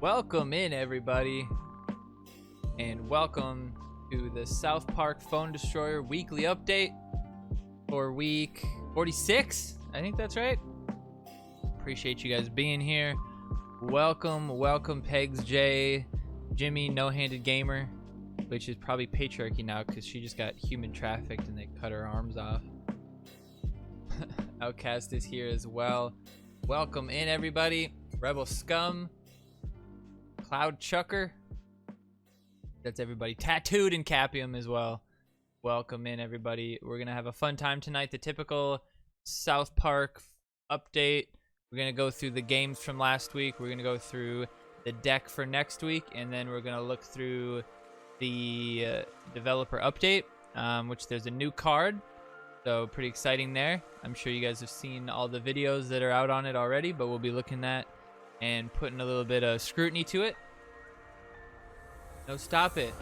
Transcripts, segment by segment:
Welcome in, everybody, and welcome to the South Park Phone Destroyer weekly update for week 46. I think that's right. Appreciate you guys being here. Welcome, Pegs J, Jimmy, No-Handed Gamer, which is probably patriarchy now because she just got human trafficked and they cut her arms off. Outcast is here as well. Welcome in, everybody. Rebel Scum, Cloud Chucker, that's everybody. Tattooed and Capium as well. Welcome in, everybody. We're gonna have a fun time tonight. The typical South Park update. We're gonna go through the games from last week. We're gonna go through the deck for next week, and then we're gonna look through the developer update, which there's a new card, so pretty exciting there. I'm sure you guys have seen all the videos that are out on it already, but we'll be looking at and putting a little bit of scrutiny to it. No, stop it.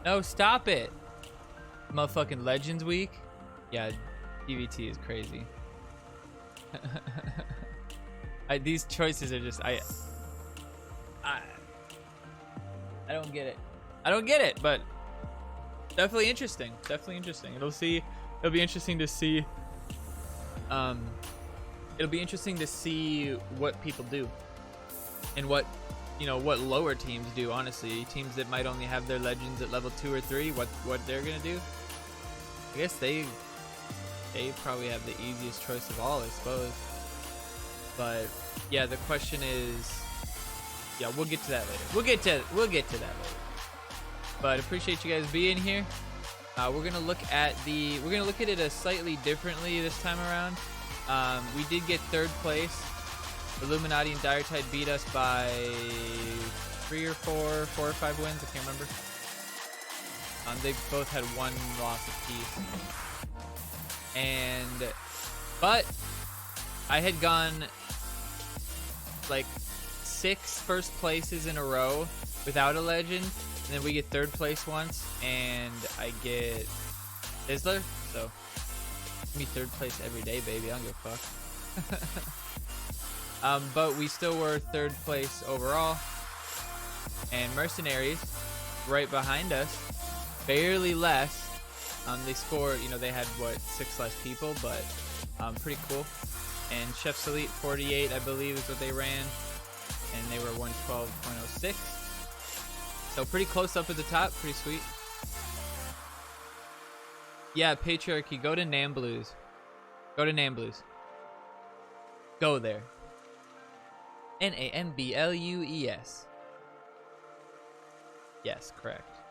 No, stop it. Motherfucking Legends Week. Yeah, DVT is crazy. These choices are just, I don't get it. I don't get it, but definitely interesting. Definitely interesting. It'll be interesting to see. It'll be interesting to see what people do. And what lower teams do, honestly. Teams that might only have their legends at level 2 or 3, what they're gonna do. I guess they probably have the easiest choice of all, I suppose. But yeah, the question is, yeah, we'll get to that later. We'll get to that later. But appreciate you guys being here. We're gonna look at it a slightly differently this time around. We did get third place. Illuminati and Dire Tide beat us by 4 or 5 wins. I can't remember. They both had 1 loss apiece. But I had gone like 6 first places in a row without a legend, and then we get third place once, and I get Sizzler. So give me third place every day, baby. I don't give a fuck. But we still were third place overall, and Mercenaries right behind us, barely less. They scored, they had 6 less people, but pretty cool. And Chef's Elite 48, I believe, is what they ran, and they were 112.06. So pretty close up at the top, pretty sweet. Yeah, patriarchy. Go to Nam Blues. Go to Nam Blues. Go there. NAMBLUES. Yes, correct.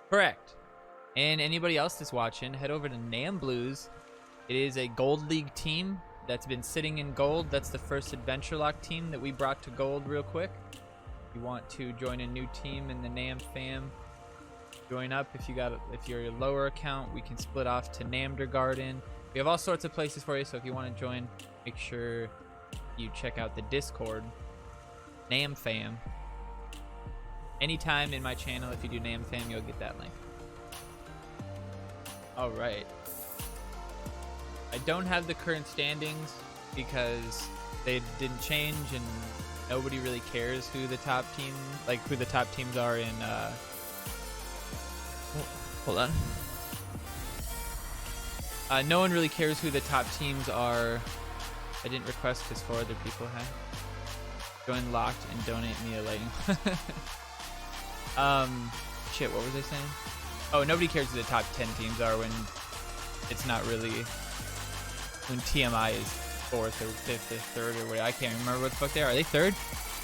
Correct. And anybody else that's watching, head over to Nam Blues. It is a Gold League team that's been sitting in gold. That's the first Adventure Lock team that we brought to gold real quick. If you want to join a new team in the Nam fam, join up. If you're a lower account, we can split off to Namder Garden. We have all sorts of places for you, so if you want to join, make sure you check out the Discord. Nam fam. Anytime in my channel, if you do Nam fam, you'll get that link. Alright. I don't have the current standings because they didn't change and nobody really cares who the top teams are in hold on. No one really cares who the top teams are. I didn't request because 4 other people had. Join locked and donate me a lighting. Shit, what was I saying? Oh, nobody cares who the top 10 teams are when it's not really, when TMI is 4th or 5th or 3rd or whatever. I can't remember what the fuck they are. Are they 3rd?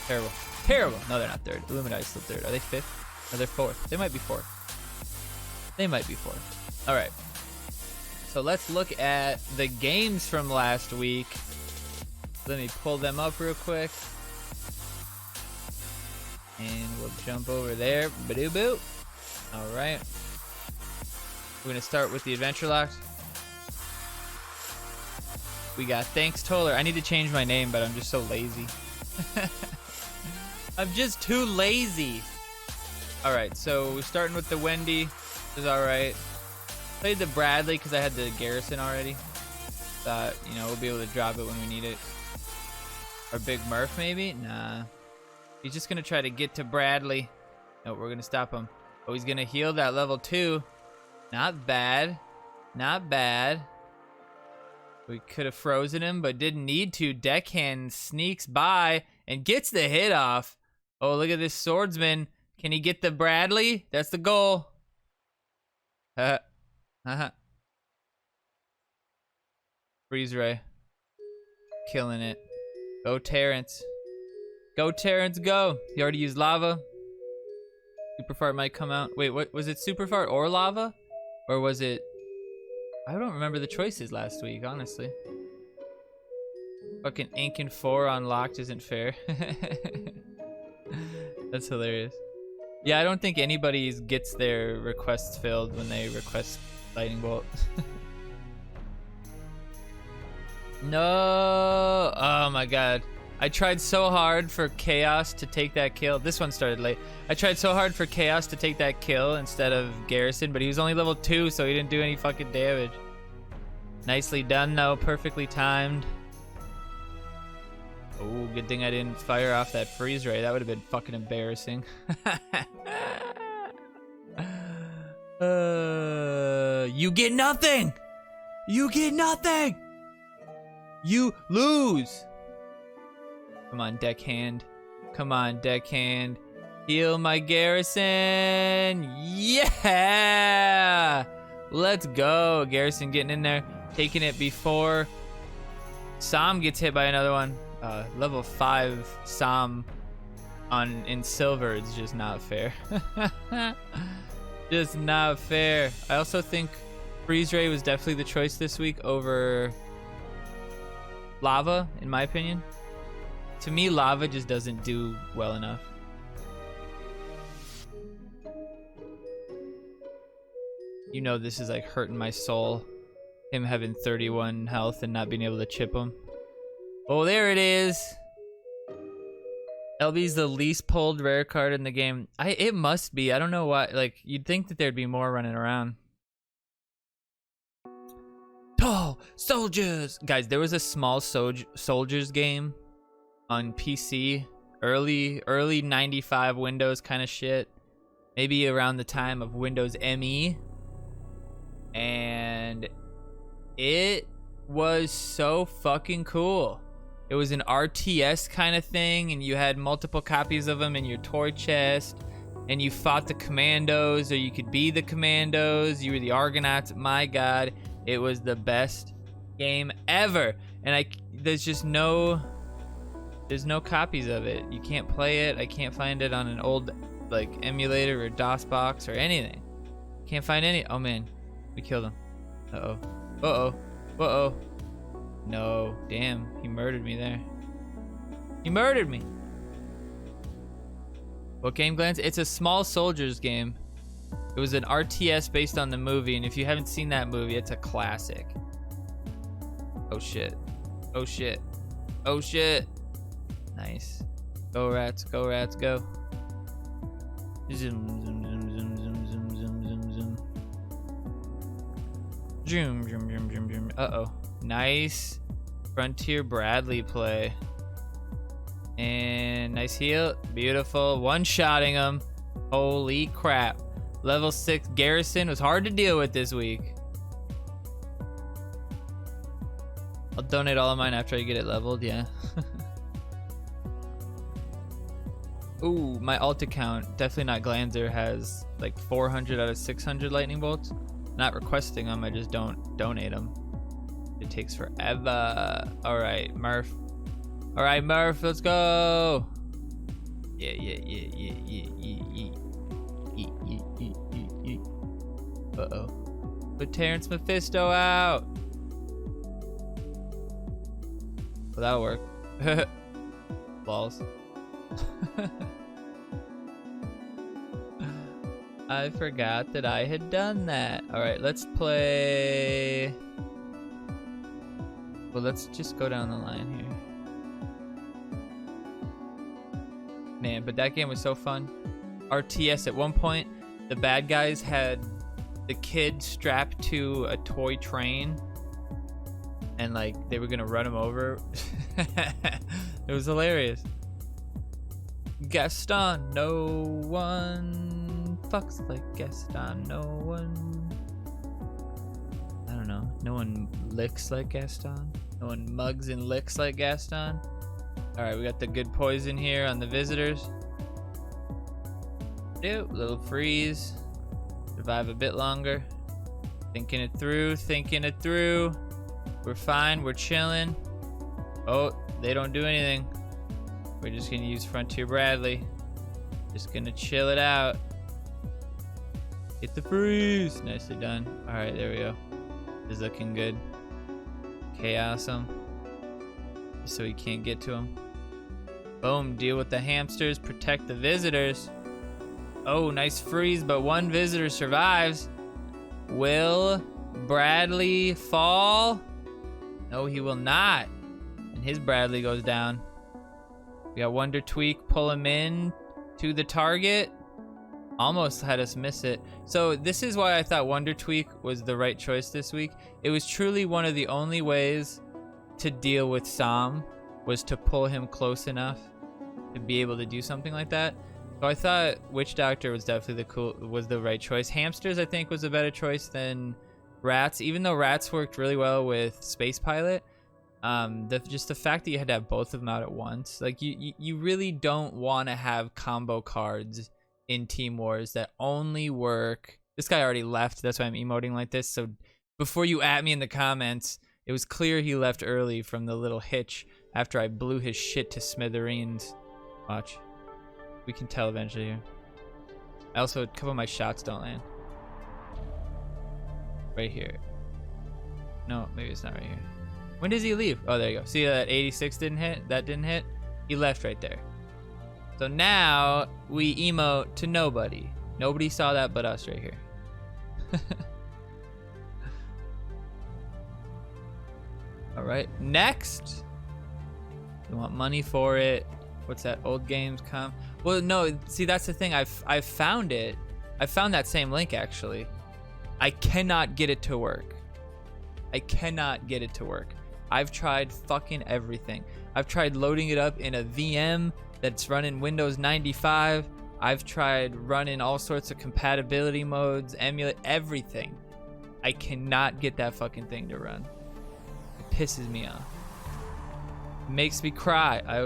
Terrible. Terrible. No, they're not 3rd. Illuminati is still 3rd. Are they 5th? No, they're 4th. They might be 4th. They might be 4th. Alright. So let's look at the games from last week. Let me pull them up real quick. And we'll jump over there. Ba-doo-boo. Alright. We're going to start with the Adventure Locks. We got Thanks Toller. I need to change my name, but I'm just so lazy. I'm just too lazy. Alright, so we're starting with the Wendy. This is alright. Played the Bradley because I had the Garrison already. Thought, we'll be able to drop it when we need it. Or Big Murph, maybe? Nah. He's just gonna try to get to Bradley. No, we're gonna stop him. Oh, he's gonna heal that level 2. Not bad. Not bad. We could have frozen him, but didn't need to. Deckhand sneaks by and gets the hit off. Oh, look at this swordsman. Can he get the Bradley? That's the goal. Freeze ray. Killing it. Go Terrence. Go Terrence, go. He already used lava. Super fart might come out. Wait, what was it? Super fart or lava? Or was it... I don't remember the choices last week, honestly. Fucking ink and 4 unlocked isn't fair. That's hilarious. Yeah, I don't think anybody gets their requests filled when they request lightning bolt. No! Oh my god. I tried so hard for Chaos to take that kill. This one started late. I tried so hard for Chaos to take that kill instead of Garrison, but he was only level 2, so he didn't do any fucking damage. Nicely done, though. Perfectly timed. Oh, good thing I didn't fire off that freeze ray. That would have been fucking embarrassing. You get nothing! You get nothing! You lose! Come on, Deckhand. Come on, Deckhand. Heal my Garrison. Yeah! Let's go. Garrison getting in there. Taking it before Sam gets hit by another one. Level 5 Sam in silver is just not fair. Just not fair. I also think Freeze Ray was definitely the choice this week over Lava, in my opinion. To me, Lava just doesn't do well enough. You know this is like hurting my soul. Him having 31 health and not being able to chip him. Oh, there it is. LB's the least pulled rare card in the game. It must be. I don't know why. Like, you'd think that there'd be more running around. Tall soldiers! Guys, there was a small soldiers game on PC. Early 95 Windows kind of shit. Maybe around the time of Windows ME. And it was so fucking cool. It was an RTS kind of thing, and you had multiple copies of them in your toy chest, and you fought the commandos, or you could be the commandos. You were the Argonauts. My god, it was the best game ever. And there's no copies of it. You can't play it. I can't find it on an old like emulator or DOS box or anything. Can't find any. Oh man, we killed him. Uh-oh. Uh-oh. Uh-oh. No, damn, he murdered me there. He murdered me. What game, Glanzer? It's a small soldiers game. It was an RTS based on the movie, and if you haven't seen that movie, it's a classic. Oh shit. Oh shit. Oh shit. Nice. Go rats, go rats, go. Zoom, zoom, zoom, zoom, zoom, zoom, zoom, zoom, zoom. Zoom, zoom, zoom, zoom, zoom. Uh-oh. Nice Frontier Bradley play. And nice heal. Beautiful. One-shotting him. Holy crap. Level 6 Garrison was hard to deal with this week. I'll donate all of mine after I get it leveled, yeah. Ooh, my alt account, definitely not Glanzer, has like 400 out of 600 lightning bolts. Not requesting them, I just don't donate them. It takes forever. All right, Murph. All right, Murph, let's go. Yeah. Uh-oh. Put Terrence Mephisto out. Well, that'll work. Balls. I forgot that I had done that. All right, let's play. Well, let's just go down the line here. Man, but that game was so fun. RTS, at one point, the bad guys had the kid strapped to a toy train, and like they were gonna run him over. It was hilarious. Gaston, no one fucks like Gaston. No one, I don't know. No one licks like Gaston. No one mugs and licks like Gaston. All right, we got the good poison here on the visitors. Little freeze. Survive a bit longer. Thinking it through, thinking it through. We're fine, we're chilling. Oh, they don't do anything. We're just gonna use Frontier Bradley. Just gonna chill it out. Hit the freeze. Nicely done. All right, there we go. This is looking good. Chaos him. So he can't get to him. Boom, deal with the hamsters, protect the visitors. Oh, nice freeze, but one visitor survives. Will Bradley fall? No, he will not. And his Bradley goes down. We got Wonder Tweak, pull him in to the target. Almost had us miss it. So this is why I thought Wonder Tweak was the right choice this week. It was truly one of the only ways to deal with Sam was to pull him close enough to be able to do something like that. So I thought Witch Doctor was definitely the right choice. Hamsters I think was a better choice than Rats, even though Rats worked really well with Space Pilot. Just the fact that you had to have both of them out at once, like you really don't want to have combo cards in Team Wars that only work. This guy already left, that's why I'm emoting like this. So before you at me in the comments, it was clear he left early from the little hitch after I blew his shit to smithereens. Watch. We can tell eventually here. Also, a couple of my shots don't land. Right here. No, maybe it's not right here. When does he leave? Oh, there you go. See that 86 didn't hit? That didn't hit? He left right there. So now we emote to nobody. Nobody saw that but us right here. All right, next. You want money for it. What's that, old games comp? Well, no, see, that's the thing. I've found it. I found that same link, actually. I cannot get it to work. I cannot get it to work. I've tried fucking everything. I've tried loading it up in a VM that's running Windows 95. I've tried running all sorts of compatibility modes, emulate everything. I cannot get that fucking thing to run. It pisses me off. It makes me cry. I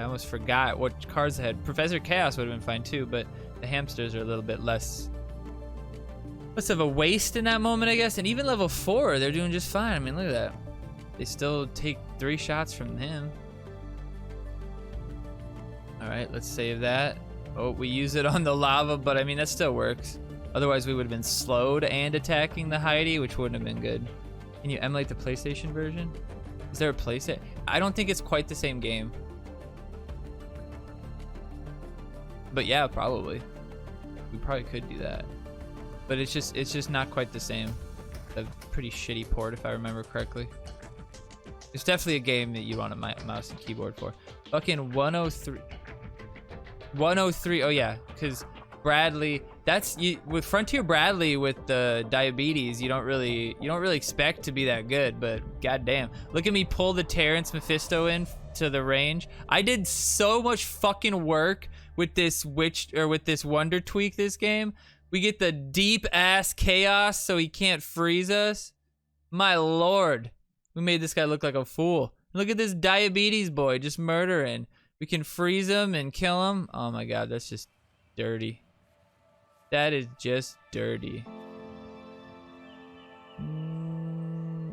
almost forgot what cards I had. Professor Chaos would have been fine too, but the hamsters are a little bit less of a waste in that moment, I guess. And even level 4, they're doing just fine. I mean, look at that. They still take 3 shots from him. All right, let's save that. Oh, we use it on the lava, but I mean, that still works. Otherwise, we would have been slowed and attacking the Heidi, which wouldn't have been good. Can you emulate the PlayStation version? Is there a PlayStation? I don't think it's quite the same game. But yeah, probably. We probably could do that. But it's just not quite the same. A pretty shitty port, if I remember correctly. It's definitely a game that you want a mouse and keyboard for. Fucking 103. 103. Oh yeah, because Bradley. That's with Frontier Bradley with the diabetes. You don't really expect to be that good. But goddamn, look at me pull the Terrence Mephisto in to the range. I did so much fucking work with this Wonder Tweak this game. We get the deep ass chaos so he can't freeze us. My lord. We made this guy look like a fool. Look at this diabetes boy just murdering. We can freeze him and kill him. Oh my god, that's just dirty. That is just dirty.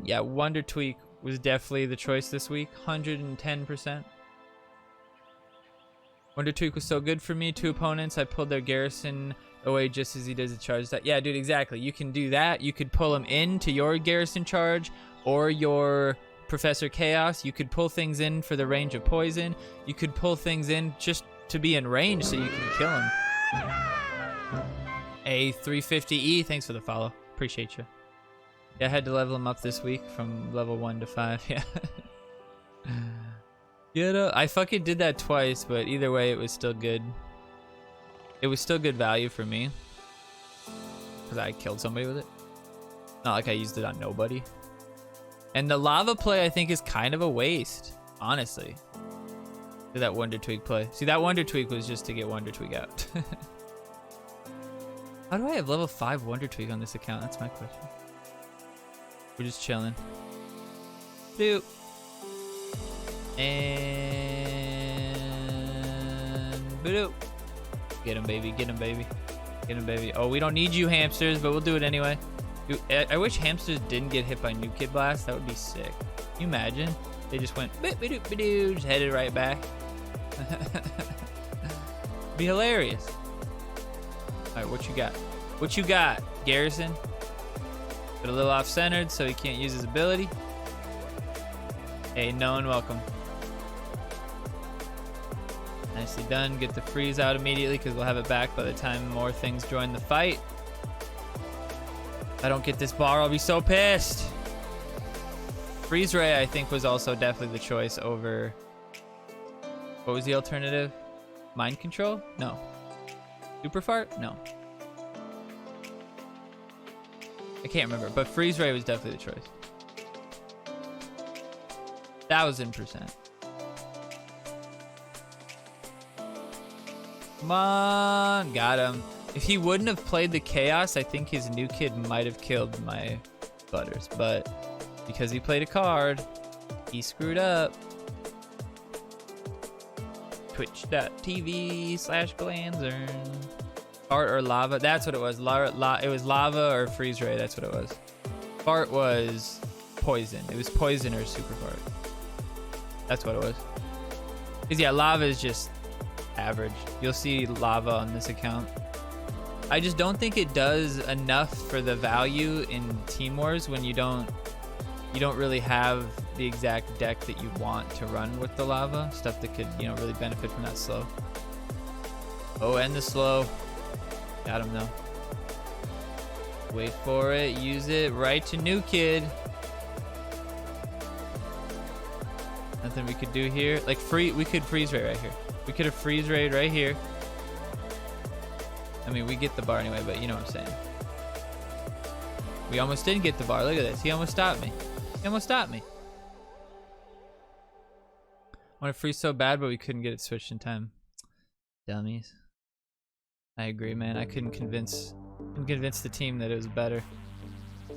Yeah, Wonder Tweak was definitely the choice this week. 110%. Wonder Tweak was so good for me. 2 opponents, I pulled their garrison away just as he does the charge. Yeah, dude, exactly. You can do that. You could pull him into your garrison charge or your Professor Chaos. You could pull things in for the range of poison. You could pull things in just to be in range so you can kill him. A 350E, thanks for the follow. Appreciate you. Yeah, I had to level him up this week from level 1 to 5. Yeah. I fucking did that twice, but either way, it was still good. It was still good value for me. Because I killed somebody with it. Not like I used it on nobody. And the lava play, I think, is kind of a waste, honestly. Did that Wonder Twig play? See, that Wonder Twig was just to get Wonder Twig out. How do I have level 5 Wonder Twig on this account? That's my question. We're just chilling. Doop. And boop. Get him, baby. Get him, baby. Get him, baby. Oh, we don't need you, hamsters, but we'll do it anyway. Dude, I wish hamsters didn't get hit by New Kid Blast. That would be sick. Can you imagine? They just went boop-a-doop-a-doo, just headed right back. Be hilarious. All right, what you got? What you got, Garrison? But a little off-centered, so he can't use his ability. Hey, no one welcome. Nicely done. Get the freeze out immediately because we'll have it back by the time more things join the fight. If I don't get this bar, I'll be so pissed. Freeze Ray, I think, was also definitely the choice over... What was the alternative? Mind Control? No. Super Fart? No. I can't remember, but Freeze Ray was definitely the choice. 1000%. Come on, got him. If he wouldn't have played the Chaos, I think his New Kid might have killed my Butters, but because he played a card, he screwed up. Twitch.tv/Glanzer. Fart or lava? That's what it was. It was lava or freeze ray. That's what it was. Fart was poison. It was poison or super fart. That's what it was. Because yeah, lava is just average. You'll see lava on this account. I just don't think it does enough for the value in Team Wars when you don't really have the exact deck that you want to run with the lava. Stuff that could, you know, really benefit from that slow. Oh, and the slow. Got him though. Wait for it. Use it. Right to New Kid. Nothing we could do here. Like we could freeze ray right here. We could have freeze rayed right here. I mean, we get the bar anyway, but you know what I'm saying. We almost didn't get the bar. Look at this. He almost stopped me. He almost stopped me. I want to freeze so bad, but we couldn't get it switched in time. Dummies. I agree, man. I couldn't convince the team that it was better.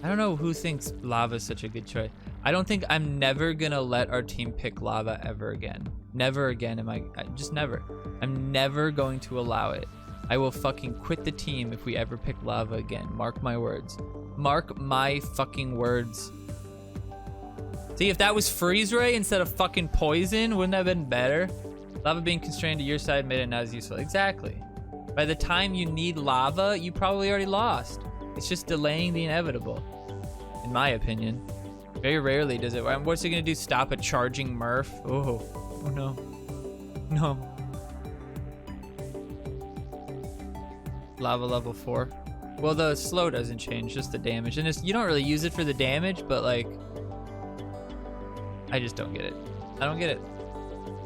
I don't know who thinks lava is such a good choice. I'm never gonna let our team pick lava ever again. Never again am I just never. I'm never going to allow it. I will fucking quit the team if we ever pick lava again. Mark my words. Mark my fucking words. See, if that was freeze ray instead of fucking poison, wouldn't that have been better? Lava being constrained to your side made it not as useful. Exactly. By the time you need lava, you probably already lost. It's just delaying the inevitable, in my opinion. Very rarely does it. What's it gonna do? Stop a charging Murph? Oh no. No. Lava level 4. Well, the slow doesn't change, just the damage. And you don't really use it for the damage, but like, I just don't get it. I don't get it.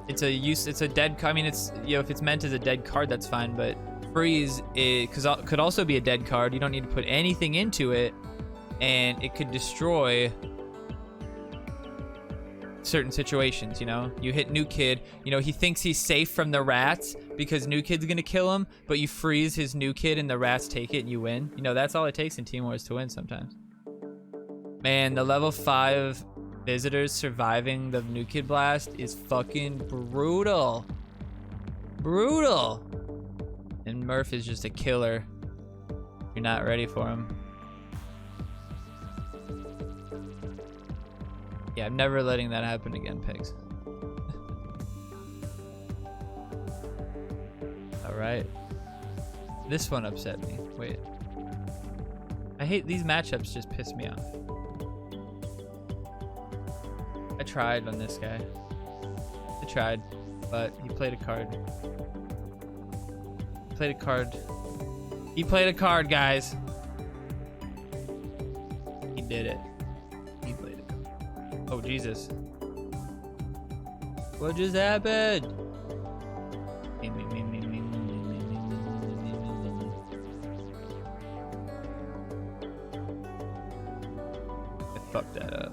It's a dead card. I mean, it's, you know, if it's meant as a dead card, that's fine, but freeze could also be a dead card. You don't need to put anything into it, and it could destroy certain situations, you know? You hit New Kid, you know, he thinks he's safe from the rats because New Kid's gonna kill him, but you freeze his New Kid and the rats take it and you win. You know, that's all it takes in Team Wars to win sometimes. Man, the level 5 visitors surviving the New Kid Blast is fucking brutal. Brutal. And Murph is just a killer. You're not ready for him. Yeah, I'm never letting that happen again, pigs. Alright. This one upset me. Wait. I hate these matchups, just piss me off. I tried on this guy. I tried, but he played a card. He played a card. He played a card, guys. He did it. He played a card. Oh, Jesus. What just happened? I fucked that up.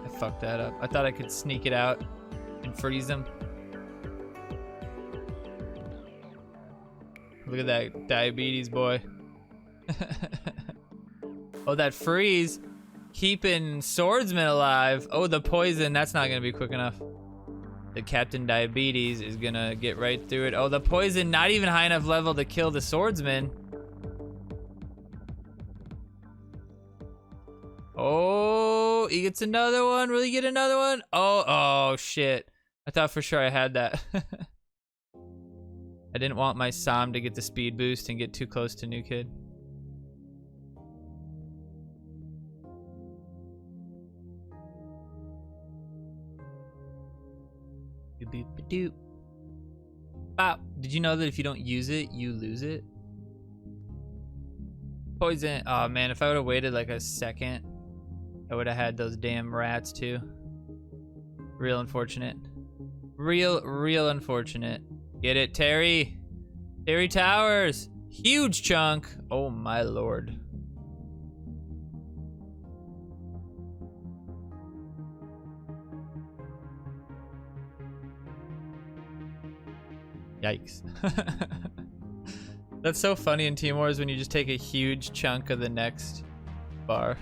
I fucked that up. I thought I could sneak it out and freeze them. Look at that diabetes boy. Oh, that freeze. Keeping swordsman alive. Oh, the poison. That's not gonna be quick enough. The Captain Diabetes is gonna get right through it. Oh, the poison, not even high enough level to kill the swordsman. Oh, he gets another one. Will he get another one? Oh, shit. I thought for sure I had that. I didn't want my Sam to get the speed boost and get too close to New Kid. Doop. Bop. Did you know that if you don't use it, you lose it? Poison. Oh man, if I would have waited like a second, I would have had those damn rats too. Real unfortunate. Real unfortunate. Get it, Terry. Terry Towers. Huge chunk. Oh my lord. Yikes. That's so funny in Team Wars when you just take a huge chunk of the next bar.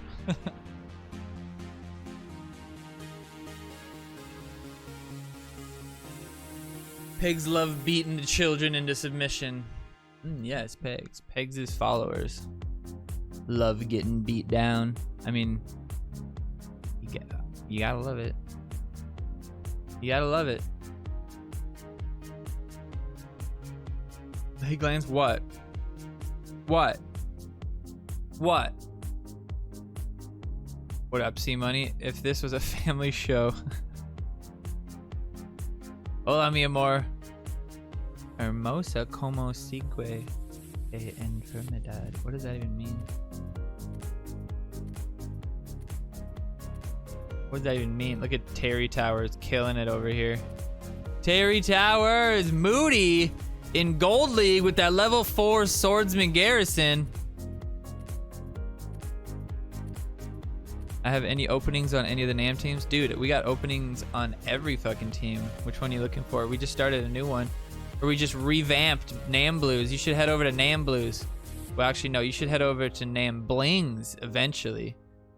Pigs love beating the children into submission. Yes, Pegs. Pegs is followers. Love getting beat down. I mean, you gotta love it. You gotta love it. Hey, Glance, what? What? What? What up, C-Money? If this was a family show. Hola, mi amor. Hermosa como sigue e enfermedad. What does that even mean? What does that even mean? Look at Terry Towers killing it over here. Terry Towers, Moody in Gold League with that level 4 swordsman garrison. I have any openings on any of the NAM teams? Dude, we got openings on every fucking team. Which one are you looking for? We just started a new one. Or we just revamped NAM Blues. You should head over to NAM Blues. Well, actually, no. You should head over to NAM Blings eventually.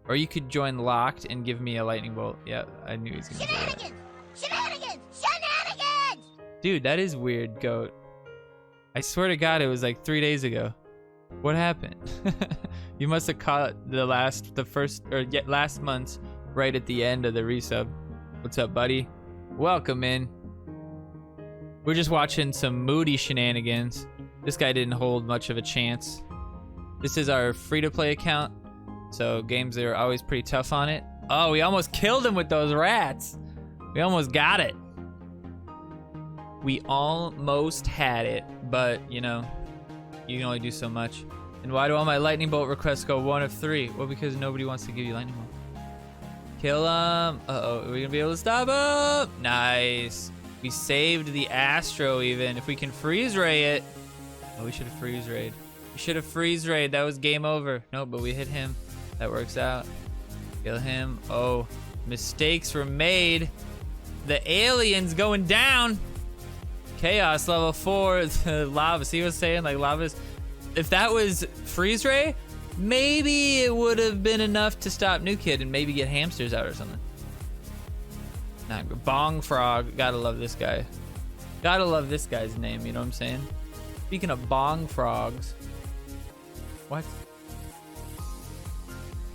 Or you could join Locked and give me a lightning bolt. Yeah, I knew he was gonna do that. Shenanigans! Shenanigans! Dude, that is weird, Goat. I swear to God, it was like 3 days ago. What happened? You must have caught last month's right at the end of the resub. What's up, buddy? Welcome in. We're just watching some Moody shenanigans. This guy didn't hold much of a chance. This is our free-to-play account, so games are always pretty tough on it. Oh, we almost killed him with those rats. We almost got it. We almost had it, but you know, you can only do so much. And why do all my lightning bolt requests go 1 of 3? Well, because nobody wants to give you lightning bolt. Kill him. Uh-oh, are we gonna be able to stop him? Nice. We saved the Astro even. If we can freeze ray it. Oh, we should have freeze rayed. We should have freeze rayed. That was game over. No, but we hit him. That works out. Kill him. Oh, mistakes were made. The alien's going down. Chaos level 4. The lava. See what I'm saying? Like lava's. If that was freeze ray, maybe it would have been enough to stop New Kid and maybe get hamsters out or something. Nah, Bong Frog. Gotta love this guy. Gotta love this guy's name. You know what I'm saying? Speaking of Bong Frogs. What?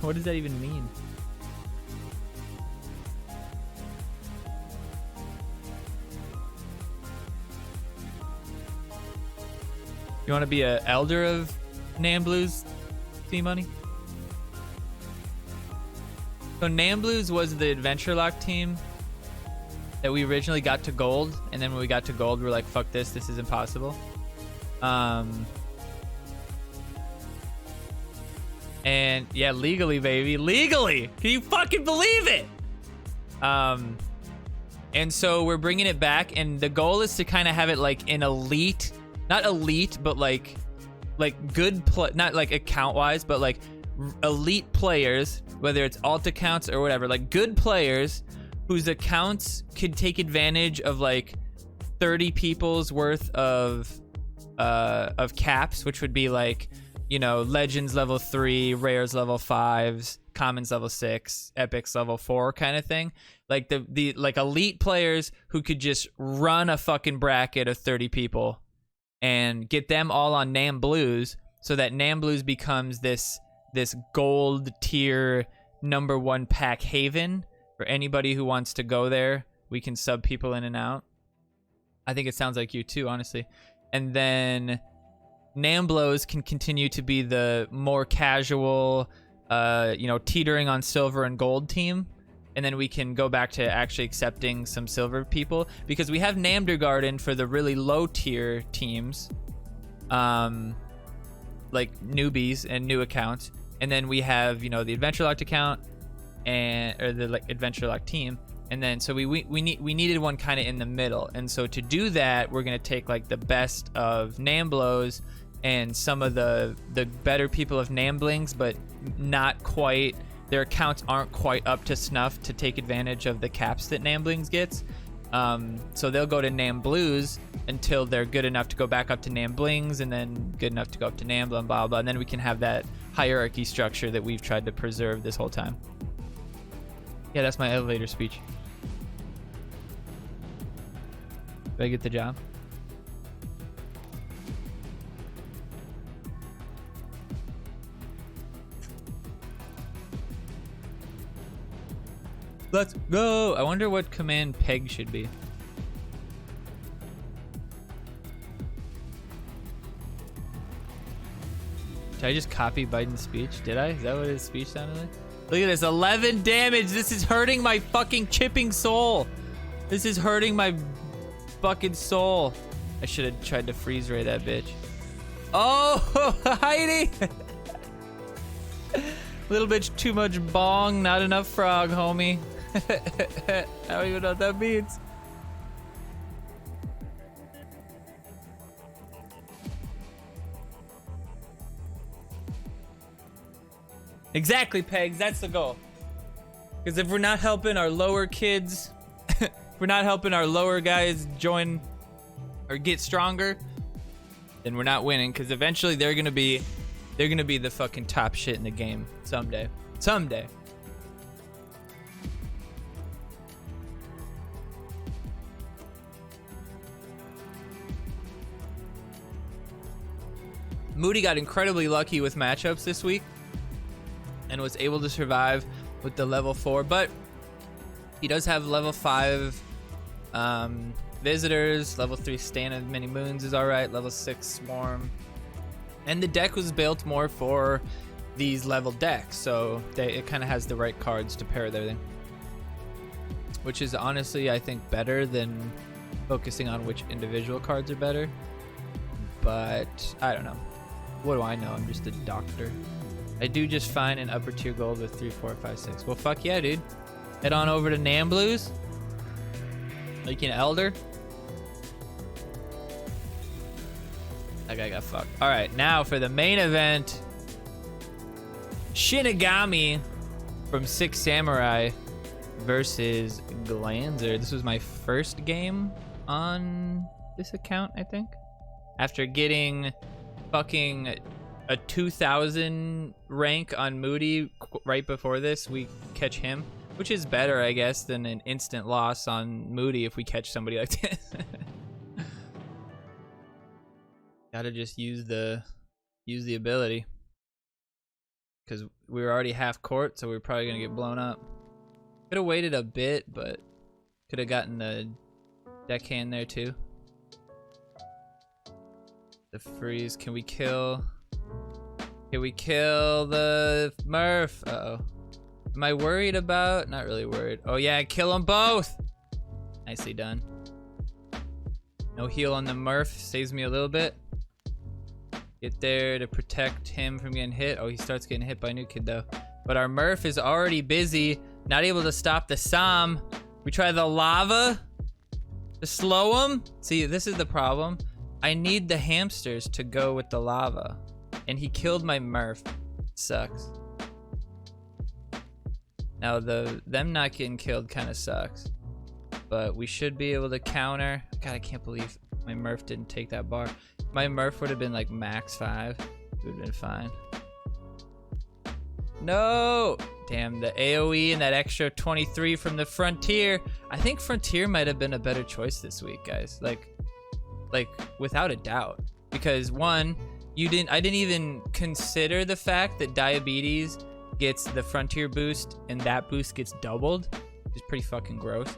What does that even mean? You want to be an elder of NAM Blues, C-Money? So NAM Blues was the Adventure Lock team that we originally got to gold, and then when we got to gold, we were like, fuck this is impossible. And yeah, legally, baby. Legally! Can you fucking believe it? And so we're bringing it back, and the goal is to kind of have it like an elite, not elite, but like good play, not like account wise, but like elite players, whether it's alt accounts or whatever, like good players whose accounts could take advantage of like 30 people's worth of caps, which would be like, you know, legends level 3, rares level 5s, commons level 6, epics level 4 kind of thing. Like the like elite players who could just run a fucking bracket of 30 people and get them all on Nam Blues, so that Nam Blues becomes this gold tier #1 pack haven for anybody who wants to go there. We can sub people in and out. I think it sounds like you too, honestly. And then Namblos can continue to be the more casual, you know, teetering on silver and gold team. And then we can go back to actually accepting some silver people, because we have Namdergarden for the really low tier teams, like newbies and new accounts. And then we have, you know, the Adventure Locked account or the like Adventure Locked team. And then so we needed one kind of in the middle. And so to do that, we're gonna take like the best of Namblos and some of the better people of Namblings, but not quite, their accounts aren't quite up to snuff to take advantage of the caps that Namblings gets. So they'll go to Nam Blues until they're good enough to go back up to Namblings, and then good enough to go up to Nambla and blah blah. And then we can have that hierarchy structure that we've tried to preserve this whole time. Yeah, that's my elevator speech. Did I get the job? Let's go! I wonder what command peg should be. Did I just copy Biden's speech? Did I? Is that what his speech sounded like? Look at this, 11 damage! This is hurting my fucking chipping soul! This is hurting my fucking soul. I should have tried to freeze ray that bitch. Oh, Heidi! Little bit too much bong, not enough frog, homie. I don't even know what that means. Exactly, Pegs, that's the goal. Because if we're not helping our lower kids, if we're not helping our lower guys join or get stronger, then we're not winning. Because eventually they're gonna be the fucking top shit in the game someday. Someday. Moody got incredibly lucky with matchups this week and was able to survive with the level 4, but he does have level 5 visitors, level 3 Stand of Many Moons is alright, level 6 Swarm. And the deck was built more for these level decks, so it kind of has the right cards to pair with everything. Which is honestly, I think, better than focusing on which individual cards are better. But, I don't know. What do I know? I'm just a doctor. I do just fine in upper tier gold with 3, 4, 5, 6. Well, fuck yeah, dude. Head on over to Nam Blues. Like an elder. That guy got fucked. All right, now for the main event. Shinigami from Six Samurai versus Glanzer. This was my first game on this account, I think. After getting fucking a 2000 rank on Moody right before this, we catch him, which is better, I guess, than an instant loss on Moody if we catch somebody like this. Gotta just use the ability, because we were already half court, so we were probably gonna get blown up. Could have waited a bit, but could have gotten the deckhand there too. The freeze. Can we kill the Murph? Uh-oh. Am I worried about? Not really worried. Oh yeah, kill them both. Nicely done. No heal on the Murph. Saves me a little bit. Get there to protect him from getting hit. Oh, he starts getting hit by New Kid though. But our Murph is already busy. Not able to stop the Sam. We try the lava to slow him. See, this is the problem. I need the hamsters to go with the lava. And he killed my Murph. Sucks. Now them not getting killed kind of sucks, but we should be able to counter. God, I can't believe my Murph didn't take that bar. My Murph would have been like max 5. It would have been fine. No! Damn, the AoE and that extra 23 from the Frontier. I think Frontier might have been a better choice this week, guys. Like without a doubt. Because one, I didn't even consider the fact that Diabetes gets the Frontier boost and that boost gets doubled, which is pretty fucking gross.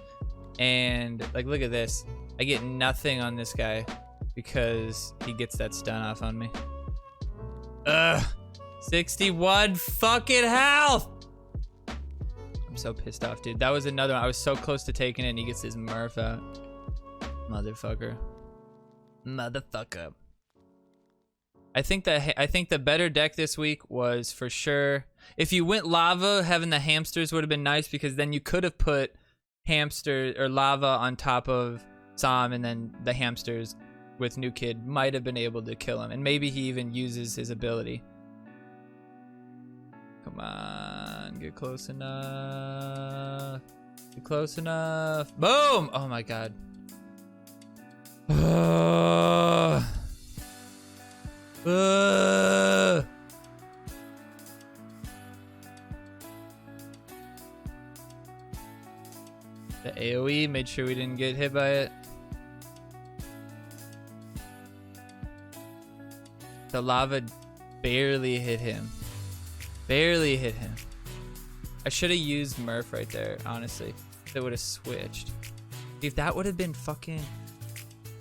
And like, look at this. I get nothing on this guy because he gets that stun off on me. Ugh. 61 fucking health. I'm so pissed off, dude. That was another one. I was so close to taking it and he gets his Murph out. Motherfucker. I think the better deck this week was for sure. If you went lava, having the hamsters would have been nice because then you could have put hamster or lava on top of Sam, and then the hamsters with New Kid might have been able to kill him, and maybe he even uses his ability. Come on, get close enough. Get close enough. Boom! Oh my god. The AoE made sure we didn't get hit by it. The lava barely hit him. Barely hit him. I should have used Murph right there, honestly. That would have switched. If that would have been fucking...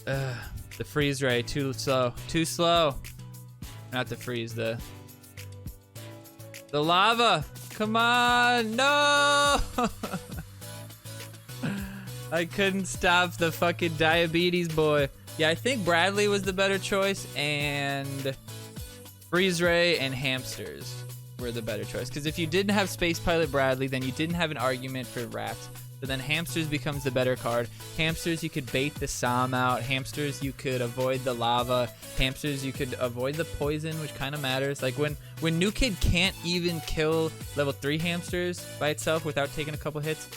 the freeze ray, too slow. Too slow. Not the freeze, the lava. Come on, no! I couldn't stop the fucking Diabetes boy. Yeah, I think Bradley was the better choice, and freeze ray and hamsters were the better choice. Because if you didn't have Space Pilot Bradley, then you didn't have an argument for rats. So then hamsters becomes the better card. Hamsters, you could bait the Sam out. Hamsters, you could avoid the lava. Hamsters, you could avoid the poison, which kind of matters. Like when New Kid can't even kill level 3 hamsters by itself without taking a couple hits,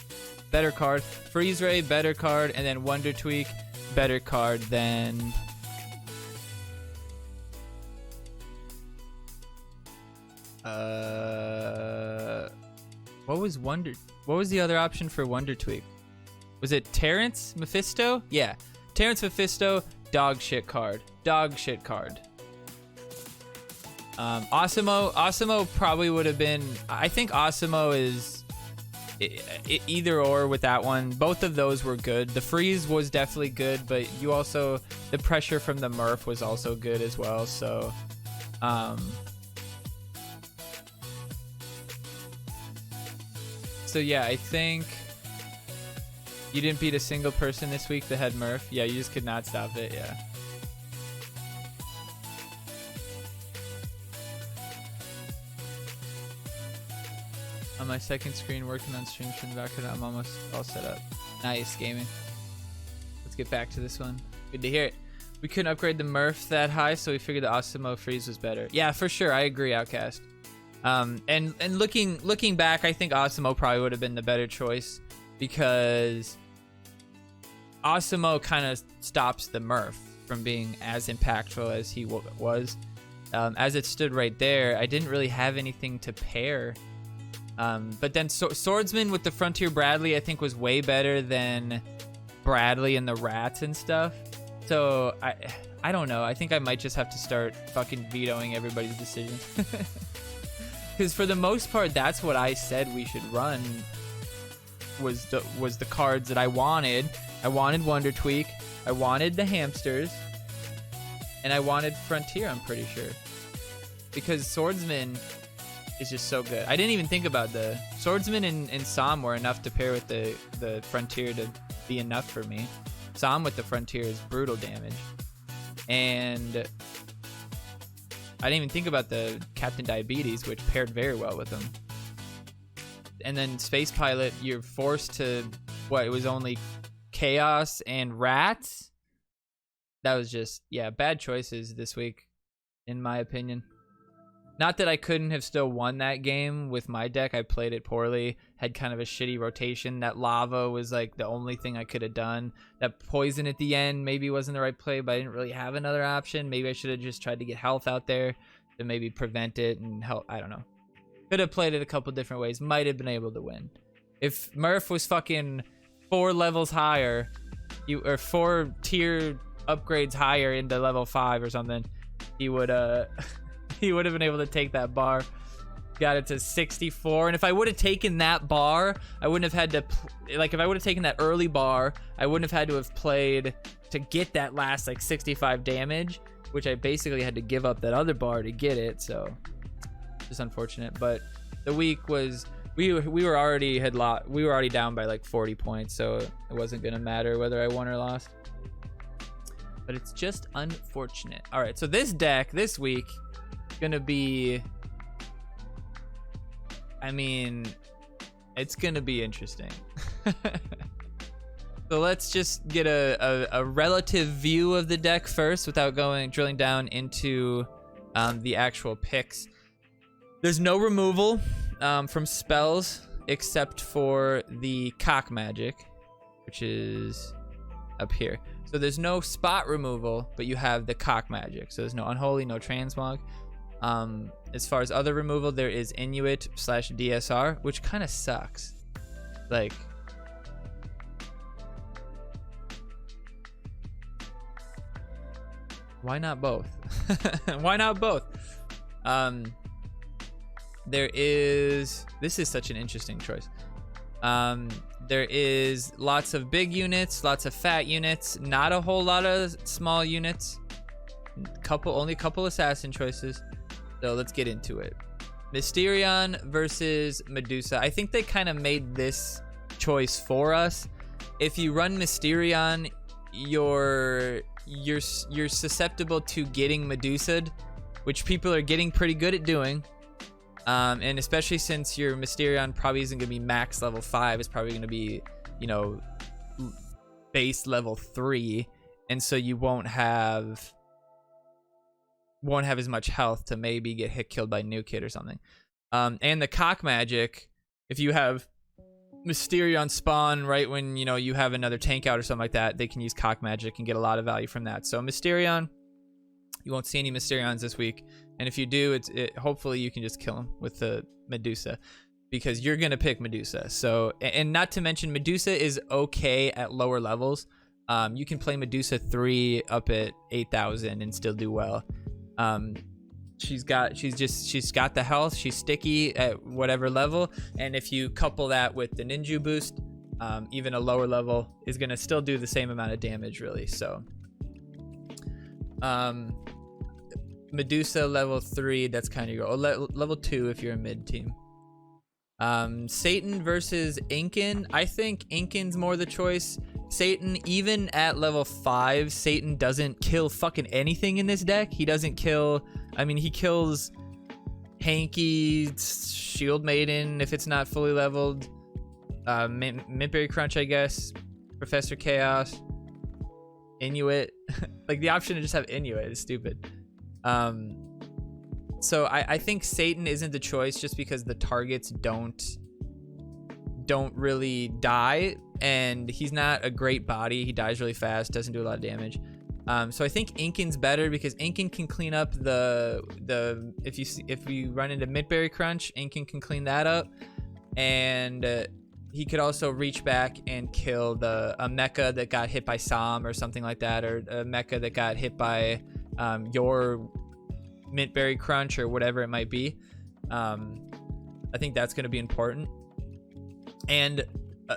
better card. Freeze Ray, better card. And then Wonder Tweak, better card than... What was the other option for Wonder Tweak? Was it Terrence Mephisto? Yeah. Terrence Mephisto, dog shit card. Dog shit card. Osimo probably would have been... I think Osimo is either or with that one. Both of those were good. The freeze was definitely good, but you also... The pressure from the Murph was also good as well, so... So yeah, I think you didn't beat a single person this week that had Murph. Yeah, you just could not stop it, yeah. On my second screen, working on stream from the background, I'm almost all set up. Nice, gaming. Let's get back to this one. Good to hear it. We couldn't upgrade the Murph that high, so we figured the Osimo freeze was better. Yeah, for sure, I agree, Outcast. And looking back, I think Osimo probably would have been the better choice because Osimo kind of stops the Murph from being as impactful as he was. As it stood right there, I didn't really have anything to pair. But then Swordsman with the Frontier Bradley, I think was way better than Bradley and the rats and stuff. So I don't know. I think I might just have to start fucking vetoing everybody's decision. Because for the most part, that's what I said we should run. Was the cards that I wanted. I wanted Wonder Tweak. I wanted the hamsters. And I wanted Frontier, I'm pretty sure. Because Swordsman is just so good. I didn't even think about the... Swordsman and Sam were enough to pair with the Frontier to be enough for me. Sam with the Frontier is brutal damage. And... I didn't even think about the Captain Diabetes, which paired very well with him. And then Space Pilot, you're forced to... What, it was only Chaos and Rats? That was just... Yeah, bad choices this week, in my opinion. Not that I couldn't have still won that game with my deck. I played it poorly, had kind of a shitty rotation. That lava was like the only thing I could have done. That poison at the end maybe wasn't the right play, but I didn't really have another option. Maybe I should have just tried to get health out there to maybe prevent it and help. I don't know. Could have played it a couple different ways. Might have been able to win. If Murph was fucking 4 levels higher, or 4 tier upgrades higher into level 5 or something, he would he would have been able to take that bar. Got it to 64, and if I would have taken that bar, I wouldn't have had to like, if I would have taken that early bar, I wouldn't have had to have played to get that last like 65 damage, which I basically had to give up that other bar to get it. So just unfortunate. But the week was, we were already down by like 40 points, so it wasn't gonna matter whether I won or lost. But it's just unfortunate. All right, so this deck this week gonna be, I mean, it's gonna be interesting. So let's just get a relative view of the deck first without drilling down into the actual picks. There's no removal from spells except for the cock magic, which is up here. So there's no spot removal, but you have the cock magic. So there's no unholy, no transmog. As far as other removal, there is Inuit / DSR, which kind of sucks. Like, why not both? Why not both? There is, this is such an interesting choice. There is lots of big units, lots of fat units, not a whole lot of small units. Only a couple assassin choices. So let's get into it. Mysterion versus Medusa. I think they kind of made this choice for us. If you run Mysterion, you're susceptible to getting Medusa'd, which people are getting pretty good at doing. And especially since your Mysterion probably isn't gonna be max level 5, it's probably gonna be, you know, base level 3, and so you won't have as much health to maybe get killed by New Kid or something. And the cock magic, if you have Mysterion spawn right when, you know, you have another tank out or something like that, they can use cock magic and get a lot of value from that. So Mysterion, you won't see any Mysterions this week, and if you do, hopefully you can just kill him with the Medusa, because you're gonna pick Medusa. So, and not to mention, Medusa is okay at lower levels. You can play Medusa 3 up at 8,000 and still do well. She's got the health, she's sticky at whatever level, and if you couple that with the ninja boost, even a lower level is gonna still do the same amount of damage, really. So Medusa level 3, that's kind of your goal. Level 2 if you're a mid team. Satan versus Inkin. I think Inkin's more the choice. Satan, even at level 5, Satan doesn't kill fucking anything in this deck. He doesn't kill, I mean, he kills Hanky, Shield Maiden if it's not fully leveled, Mintberry Crunch, I guess, Professor Chaos, Inuit. Like, the option to just have Inuit is stupid. So I think Satan isn't the choice just because the targets don't really die, and he's not a great body. He dies really fast, doesn't do a lot of damage. So I think Inkin's better because Inkin can clean up if you run into Mintberry Crunch, Inkin can clean that up, and he could also reach back and kill a mecha that got hit by Sam or something like that, or a mecha that got hit by your Mintberry Crunch or whatever it might be. I think that's going to be important. And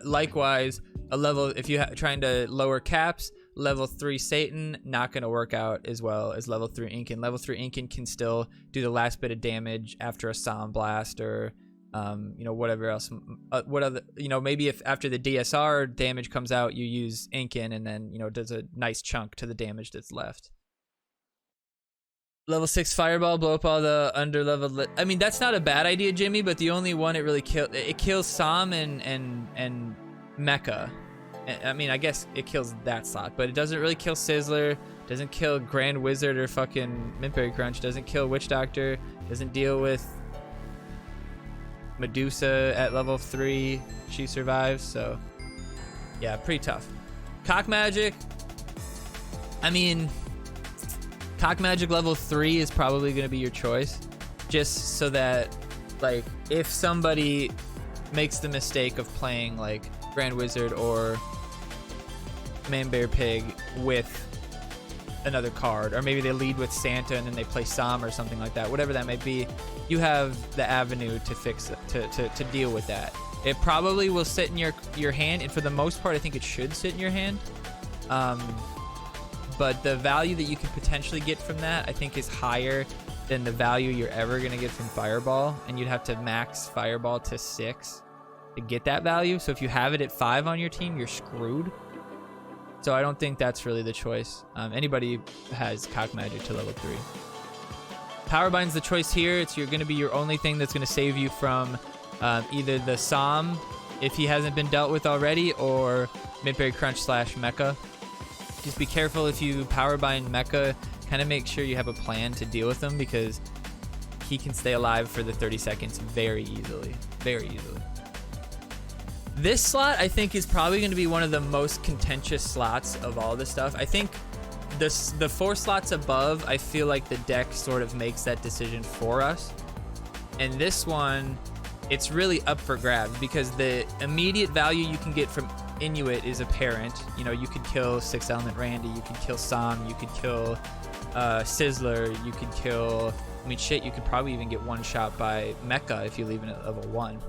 likewise, a level, if you're trying to lower caps, level 3 Satan not going to work out as well as level 3 Inkin. Level 3 Inkin can still do the last bit of damage after a Sound Blast, or you know, whatever else. What other, you know, maybe if after the DSR damage comes out, you use Inkin, and then, you know, does a nice chunk to the damage that's left. Level 6 Fireball, blow up all the under-leveled... I mean, that's not a bad idea, Jimmy, but the only one it really kills Sam and Mecha. I mean, I guess it kills that slot, but it doesn't really kill Sizzler, doesn't kill Grand Wizard or fucking Mintberry Crunch, doesn't kill Witch Doctor, Doesn't deal with Medusa at level 3. She survives, so yeah, pretty tough. Cock Magic. I mean, Cock Magic level 3 is probably going to be your choice, just so that, like, if somebody makes the mistake of playing like Grand Wizard or Man Bear Pig with another card, or maybe they lead with Santa and then they play Som or something like that, whatever that might be, you have the avenue to fix it, to deal with that. It probably will sit in your hand, and for the most part I think it should sit in your hand, but the value that you could potentially get from that I think is higher than the value you're ever going to get from Fireball, and you'd have to max Fireball to 6 to get that value. So if you have it at 5 on your team, you're screwed. So I don't think that's really the choice. Anybody has Cock Magic to level 3. Powerbind's the choice here. It's going to be your only thing that's going to save you from either the Som, if he hasn't been dealt with already, or Midberry Crunch / Mecha. Just be careful if you Powerbind Mecha. Kind of make sure you have a plan to deal with him, because he can stay alive for the 30 seconds very easily. Very easily. This slot, I think, is probably going to be one of the most contentious slots of all the stuff. I think the 4 slots above, I feel like the deck sort of makes that decision for us. And this one, it's really up for grabs, because the immediate value you can get from Inuit is apparent. You know, you could kill 6 Element Randy, you could kill Som, you could kill Sizzler, you could kill... I mean, shit, you could probably even get one shot by Mecha if you leave it at level 1.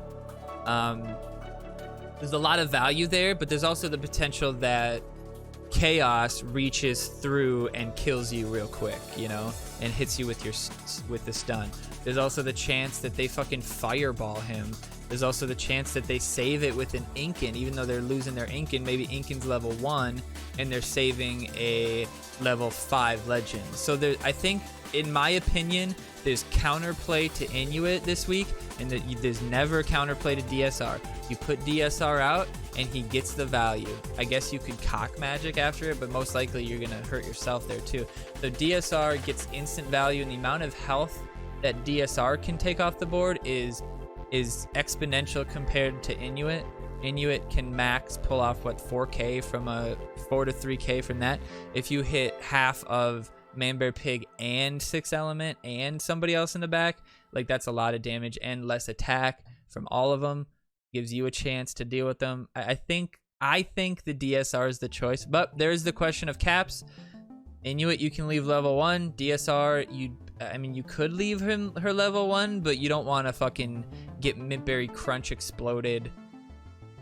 There's a lot of value there, but there's also the potential that Chaos reaches through and kills you real quick, you know, and hits you with the stun. There's also the chance that they fucking Fireball him. There's also the chance that they save it with an Inkin, even though they're losing their Inkin. Maybe Inkin's level 1 and they're saving a level 5 Legend. So there, I think, in my opinion, there's counterplay to Inuit this week, and there's never counterplay to DSR. You put DSR out and he gets the value. I guess you could Cock Magic after it, but most likely you're gonna hurt yourself there too. So DSR gets instant value, and the amount of health that DSR can take off the board is exponential compared to Inuit. Inuit can max pull off, what, 4k from a 4 to 3k from that. If you hit half of Man Bear Pig and 6 Element and somebody else in the back, like, that's a lot of damage and less attack from all of them. Gives you a chance to deal with them. I think the DSR is the choice, but there's the question of caps. Inuit you can leave level 1. DSR, you could leave her level 1, but you don't want to fucking get Midberry Crunch exploded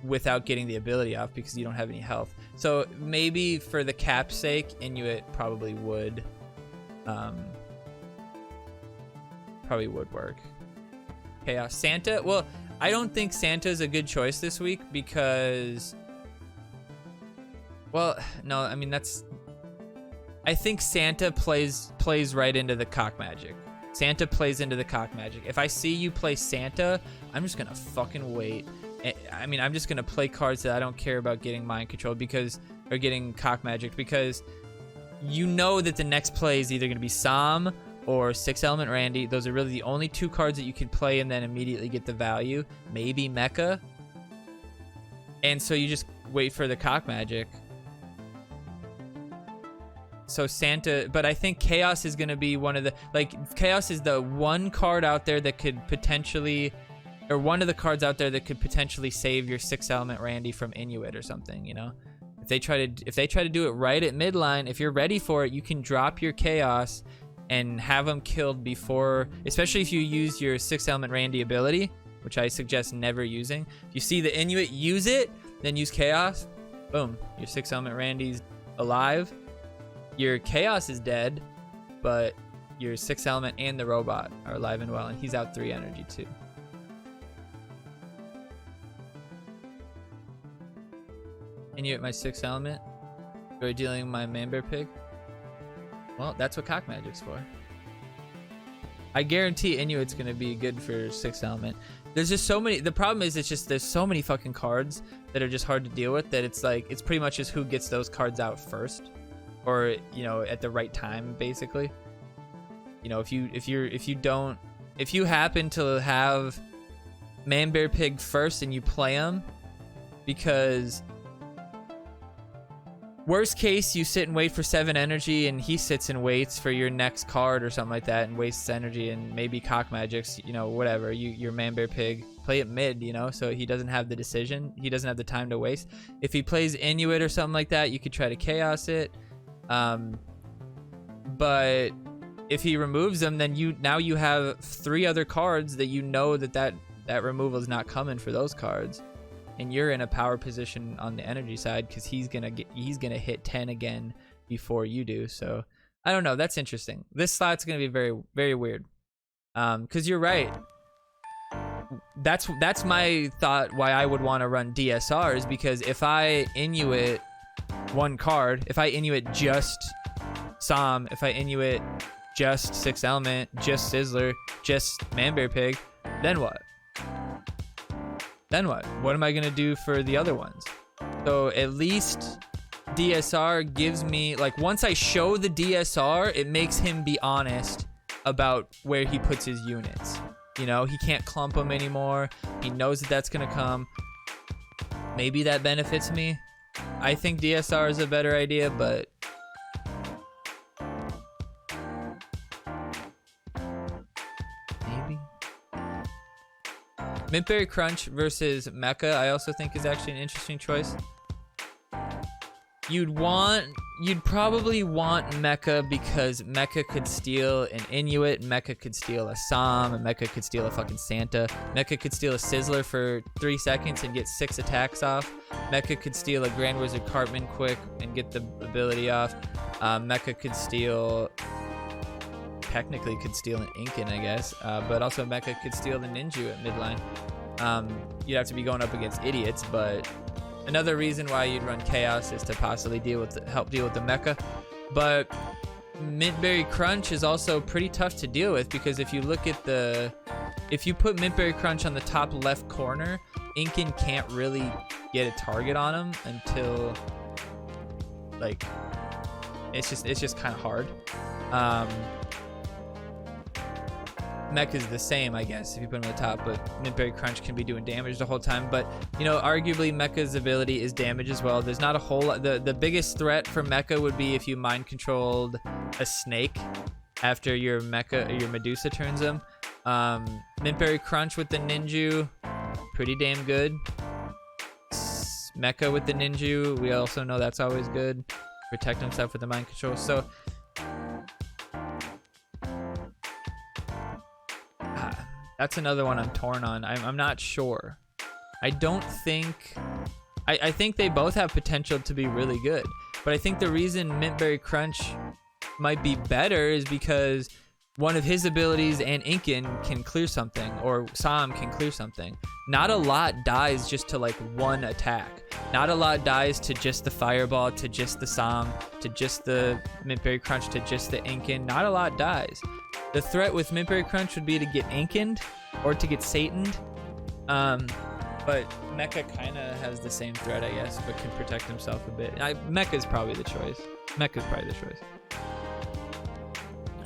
without getting the ability off, because you don't have any health. So maybe for the cap's sake, Inuit probably would work. Chaos Santa, well, I don't think Santa's a good choice this week, because, well, no, I mean, I think Santa plays right into the Cock Magic. Santa plays into the Cock Magic. If I see you play Santa, I'm just gonna fucking wait. I mean, I'm just gonna play cards that I don't care about getting mind control, or getting Cock Magic, because you know that the next play is either gonna be Som or 6 Element Randy. Those are really the only 2 cards that you could play and then immediately get the value. Maybe Mecha. And so you just wait for the Cock Magic. So Santa, but I think Chaos is going to be one of the, like, Chaos is the one card out there that could potentially, or one of the cards out there that could potentially save your 6 Element Randy from Inuit or something, you know? If they try to do it right at midline, if you're ready for it, you can drop your Chaos and have them killed before, especially if you use your 6 Element Randy ability, which I suggest never using. If you see the Inuit use it, then use Chaos. Boom, your 6 Element Randy's alive. Your Chaos is dead, but your 6 Element and the robot are alive and well, and he's out 3 energy too. Inuit my 6 Element. Are we dealing with my Man Bear Pig? Well, that's what Cock Magic's for. I guarantee Inuit's gonna be good for 6 Element. There's just so many. The problem is, there's so many fucking cards that are just hard to deal with, that it's like, it's pretty much just who gets those cards out first, or, you know, at the right time, basically. You know, if you don't if you happen to have Man Bear Pig first and you play him, because worst case, you sit and wait for 7 energy and he sits and waits for your next card or something like that and wastes energy, and maybe Cock Magics, you know, whatever. Your Man Bear Pig, play it mid, you know, so he doesn't have the decision. He doesn't have the time to waste. If he plays Inuit or something like that, you could try to chaos it. But if he removes them, then you have 3 other cards that you know that removal is not coming for those cards, and you're in a power position on the energy side because he's gonna hit 10 again before you do. So I don't know. That's interesting. This slot's gonna be very, very weird. Because you're right. That's my thought why I would want to run DSRs, because if I Inuit one card, if I Inuit just Som, if I Inuit just 6 element, just Sizzler, just Man Bear Pig, then what? Then what? What am I gonna do for the other ones? So at least DSR gives me, like, once I show the DSR, it makes him be honest about where he puts his units. You know, he can't clump them anymore. He knows that that's gonna come. Maybe that benefits me. I think DSR is a better idea, but maybe. Mintberry Crunch versus Mecha, I also think is actually an interesting choice. You'd probably want Mecha because Mecha could steal an Inuit, Mecha could steal a Som, and Mecha could steal a fucking Santa. Mecha could steal a Sizzler for 3 seconds and get 6 attacks off. Mecha could steal a Grand Wizard Cartman quick and get the ability off. Mecha could steal, technically could steal an Incan, I guess, but also Mecha could steal the Ninja at midline. You'd have to be going up against idiots, but another reason why you'd run Chaos is to possibly help deal with the Mecha. But Mintberry Crunch is also pretty tough to deal with, because if you look at if you put Mintberry Crunch on the top left corner, Incan can't really get a target on him until, like, it's just kind of hard. Mecha's the same, I guess, if you put him on the top, but Mintberry Crunch can be doing damage the whole time. But, you know, arguably Mecha's ability is damage as well. There's not a whole lot. The biggest threat for Mecha would be if you mind controlled a snake after your Medusa turns him. Mintberry Crunch with the Ninja, pretty damn good. Mecha with the Ninja, we also know that's always good. Protect himself with the mind control. So that's another one I'm torn on. I'm not sure. I think they both have potential to be really good, but I think the reason Mintberry Crunch might be better is because one of his abilities and Incan can clear something, or Som can clear something. Not a lot dies just to like one attack. Not a lot dies to just the Fireball, to just the Som, to just the Mintberry Crunch, to just the Incan. Not a lot dies. The threat with Mintberry Crunch would be to get Incaned or to get Sataned. But Mecha kind of has the same threat, I guess, but can protect himself a bit. Mecha's probably the choice.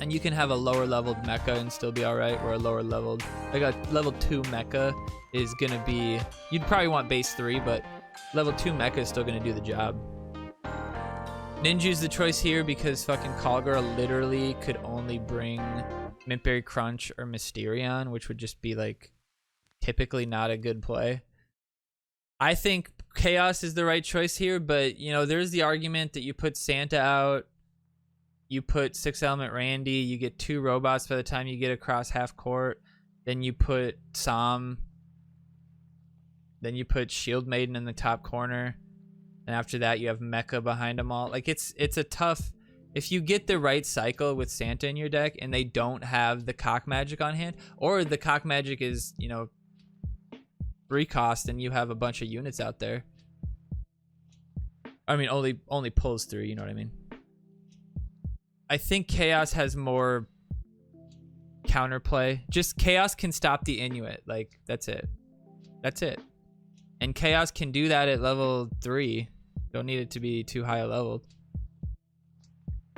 And you can have a lower leveled Mecha and still be alright, or a lower leveled, like a level 2 Mecha is gonna be, you'd probably want base 3, but level 2 Mecha is still gonna do the job. Ninja's the choice here because fucking Callgirl literally could only bring Mintberry Crunch or Mysterion, which would just be like typically not a good play. I think Chaos is the right choice here, but you know, there's the argument that you put Santa out, you put 6 element Randy, you get 2 robots by the time you get across half court, then you put Som, then you put Shield Maiden in the top corner, and after that you have Mecha behind them all. Like it's a tough, if you get the right cycle with Santa in your deck and they don't have the Cock Magic on hand, or the Cock Magic is, you know, 3 cost and you have a bunch of units out there. I mean, only pulls 3, you know what I mean? I think Chaos has more counterplay. Just Chaos can stop the Inuit. Like, that's it. That's it. And Chaos can do that at level 3. Don't need it to be too high leveled.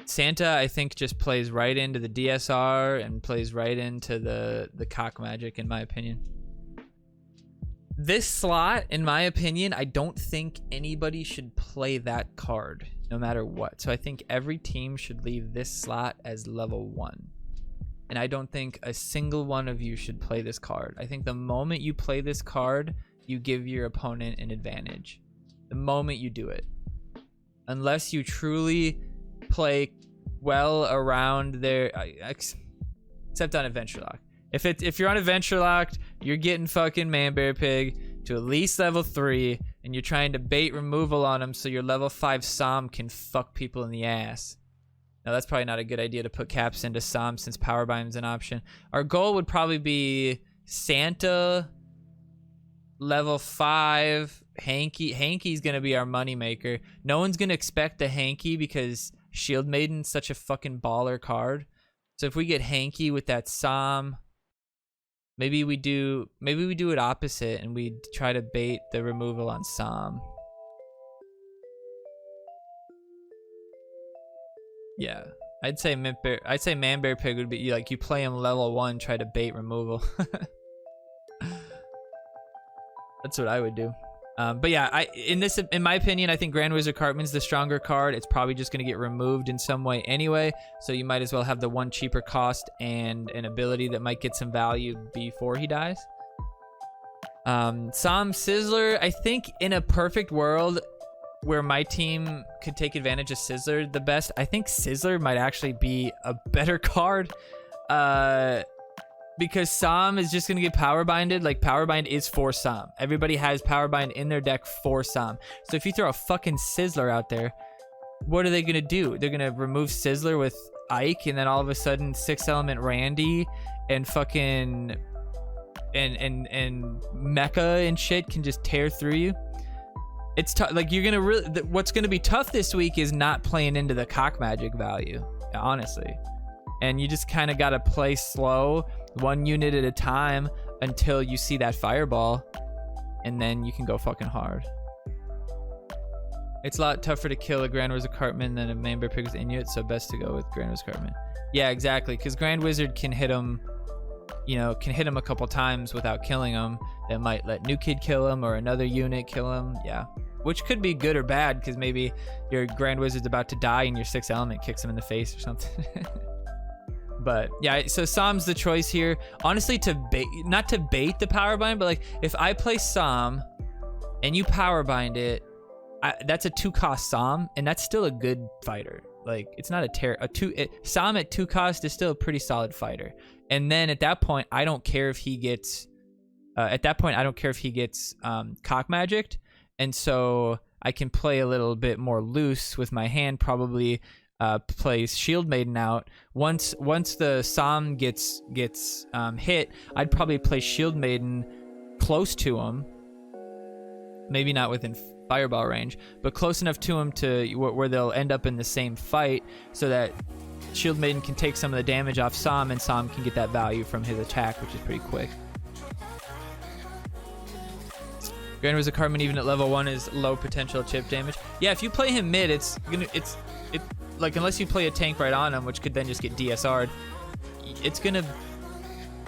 Santa, I think, just plays right into the DSR and plays right into the cock magic, in my opinion. This slot, in my opinion, I don't think anybody should play that card, no matter what. So I think every team should leave this slot as level 1. And I don't think a single one of you should play this card. I think the moment you play this card, you give your opponent an advantage. The moment you do it. Unless you truly play well around their... except on Adventure Lock. If you're on Adventure Locked, you're getting fucking Man-Bear Pig to at least level 3, and you're trying to bait removal on them so your level 5 Som can fuck people in the ass. Now, that's probably not a good idea to put caps into Som since Power Bind's an option. Our goal would probably be Santa, level 5, Hanky. Hanky's going to be our moneymaker. No one's going to expect the Hanky because Shield Maiden's such a fucking baller card. So if we get Hanky with that Som, maybe we do it opposite and we try to bait the removal on Som. Yeah, I'd say Man-Bear Pig would be like you play him level 1, try to bait removal. That's what I would do. But yeah, in my opinion, I think Grand Wizard Cartman's the stronger card. It's probably just gonna get removed in some way anyway, so you might as well have the one cheaper cost and an ability that might get some value before he dies. Som Sizzler, I think in a perfect world where my team could take advantage of Sizzler the best, I think Sizzler might actually be a better card. Because Som is just gonna get power binded. Like, power bind is for Som. Everybody has power bind in their deck for Som. So if you throw a fucking Sizzler out there, what are they gonna do? They're gonna remove Sizzler with Ike, and then all of a sudden 6-element Randy and fucking and Mecha and shit can just tear through you. It's tough. Like, you're gonna really. What's gonna be tough this week is not playing into the cock magic value, honestly. And you just kind of gotta play slow, 1 unit at a time, until you see that fireball, and then you can go fucking hard. It's a lot tougher to kill a Grand Wizard Cartman than a Man-Bear Pig with Inuit, so best to go with Grand Wizard Cartman. Yeah, exactly, because Grand Wizard can hit him, you know, a couple times without killing him. That might let New Kid kill him or another unit kill him. Yeah, which could be good or bad, because maybe your Grand Wizard's about to die and your 6th element kicks him in the face or something. But yeah, so Som's the choice here. Honestly, not to bait the power bind, but like if I play Som and you power bind it, that's a 2-cost Som, and that's still a good fighter. Like, it's not Som at 2 cost is still a pretty solid fighter. And then at that point, I don't care if he gets cock magicked, and so I can play a little bit more loose with my hand, probably. Plays Shield Maiden out. Once the Som gets hit, I'd probably play Shield Maiden close to him. Maybe not within fireball range, but close enough to him to where they'll end up in the same fight, so that Shield Maiden can take some of the damage off Som, and Som can get that value from his attack, which is pretty quick. Grand Wizard Cartman, even at level 1, is low potential chip damage. Yeah, if you play him mid, it's like, unless you play a tank right on him, which could then just get DSR'd,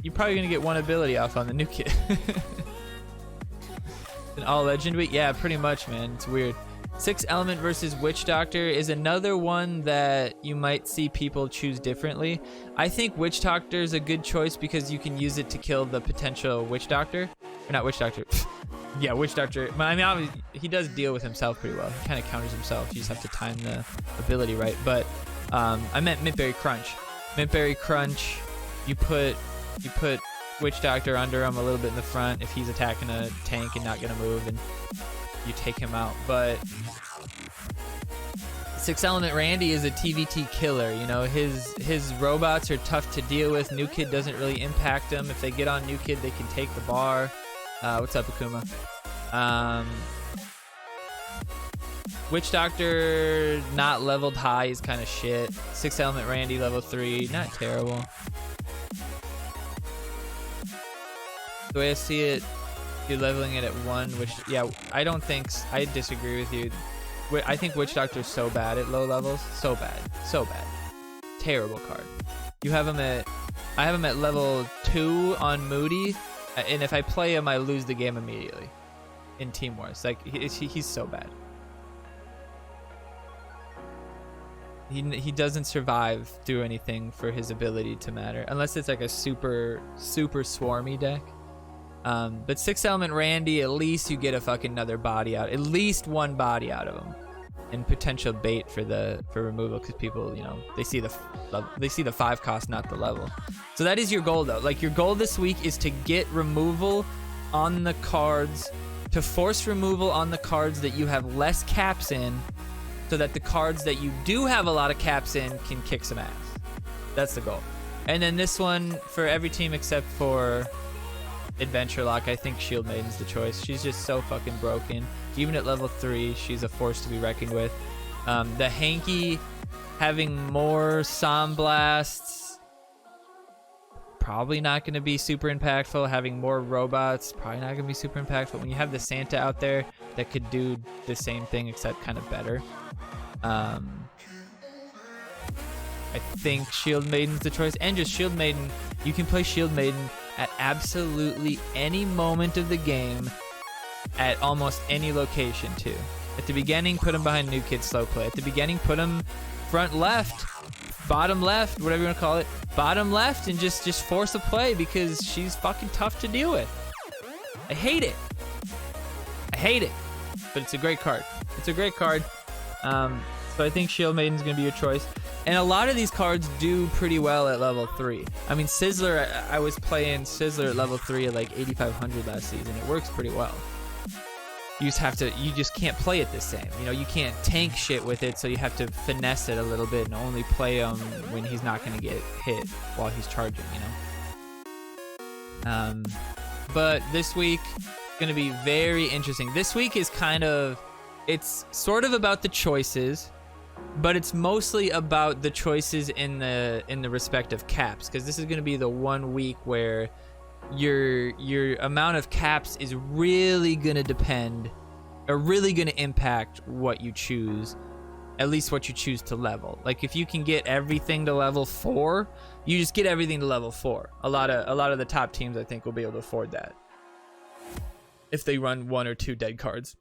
you're probably gonna get 1 ability off on the new kid. An all legend week? Yeah, pretty much, man. It's weird. 6-element versus Witch Doctor is another one that you might see people choose differently. I think Witch Doctor is a good choice because you can use it to kill the potential Witch Doctor. Or not Witch Doctor. Yeah, Witch Doctor. I mean, obviously, he does deal with himself pretty well. He kind of counters himself. You just have to time the ability right. But I meant Mintberry Crunch. Mintberry Crunch, you put Witch Doctor under him a little bit in the front if he's attacking a tank and not going to move, and you take him out. But 6-element Randy is a TVT killer. You know, his robots are tough to deal with. New Kid doesn't really impact them. If they get on New Kid, they can take the bar. What's up, Akuma? Witch Doctor not leveled high is kind of shit. 6-element Randy level 3, not terrible. The way I see it, you're leveling it at 1, which, yeah, I don't think, I disagree with you. I think Witch Doctor's so bad at low levels. So bad. So bad. Terrible card. You have him at... I have him at level 2 on Moody, and if I play him, I lose the game immediately in Team Wars. Like, he's so bad. He doesn't survive through anything for his ability to matter, unless it's like a super swarmy deck. But 6 element Randy, at least you get a fucking another body out, at least one body out of him, and potential bait for removal, because people, you know, they see the 5 cost, not the level. So that is your goal though. Like, your goal this week is to get removal on the cards, to force removal on the cards that you have less caps in, so that the cards that you do have a lot of caps in can kick some ass. That's the goal. And then this one, for every team except for Adventure Lock, I think Shield Maiden's the choice. She's just so fucking broken. Even at level 3, she's a force to be reckoned with. The Hanky having more Som Blasts, probably not going to be super impactful. Having more robots, probably not going to be super impactful. When you have the Santa out there that could do the same thing except kind of better, I think Shield Maiden's the choice. And just Shield Maiden, you can play Shield Maiden at absolutely any moment of the game, at almost any location too. At the beginning, put him behind New Kid Slow Play. At the beginning, put him front left, bottom left, whatever you want to call it, bottom left, and just force a play, because she's fucking tough to deal with. I hate it. I hate it. But it's a great card. It's a great card. So I think Shield Maiden's gonna be your choice. And a lot of these cards do pretty well at level 3. I mean, Sizzler, I was playing Sizzler at level 3 at like 8,500 last season. It works pretty well. You just can't play it the same. You know, you can't tank shit with it, so you have to finesse it a little bit and only play him when he's not gonna get hit while he's charging, you know? But this week, gonna be very interesting. This week is it's sort of about the choices, but it's mostly about the choices in the respective caps, because this is going to be the one week where your amount of caps is really going to depend, or really going to impact what you choose, at least what you choose to level. Like, if you can get everything to level 4, you just get everything to level 4. A lot of the top teams, I think, will be able to afford that if they run 1 or 2 dead cards.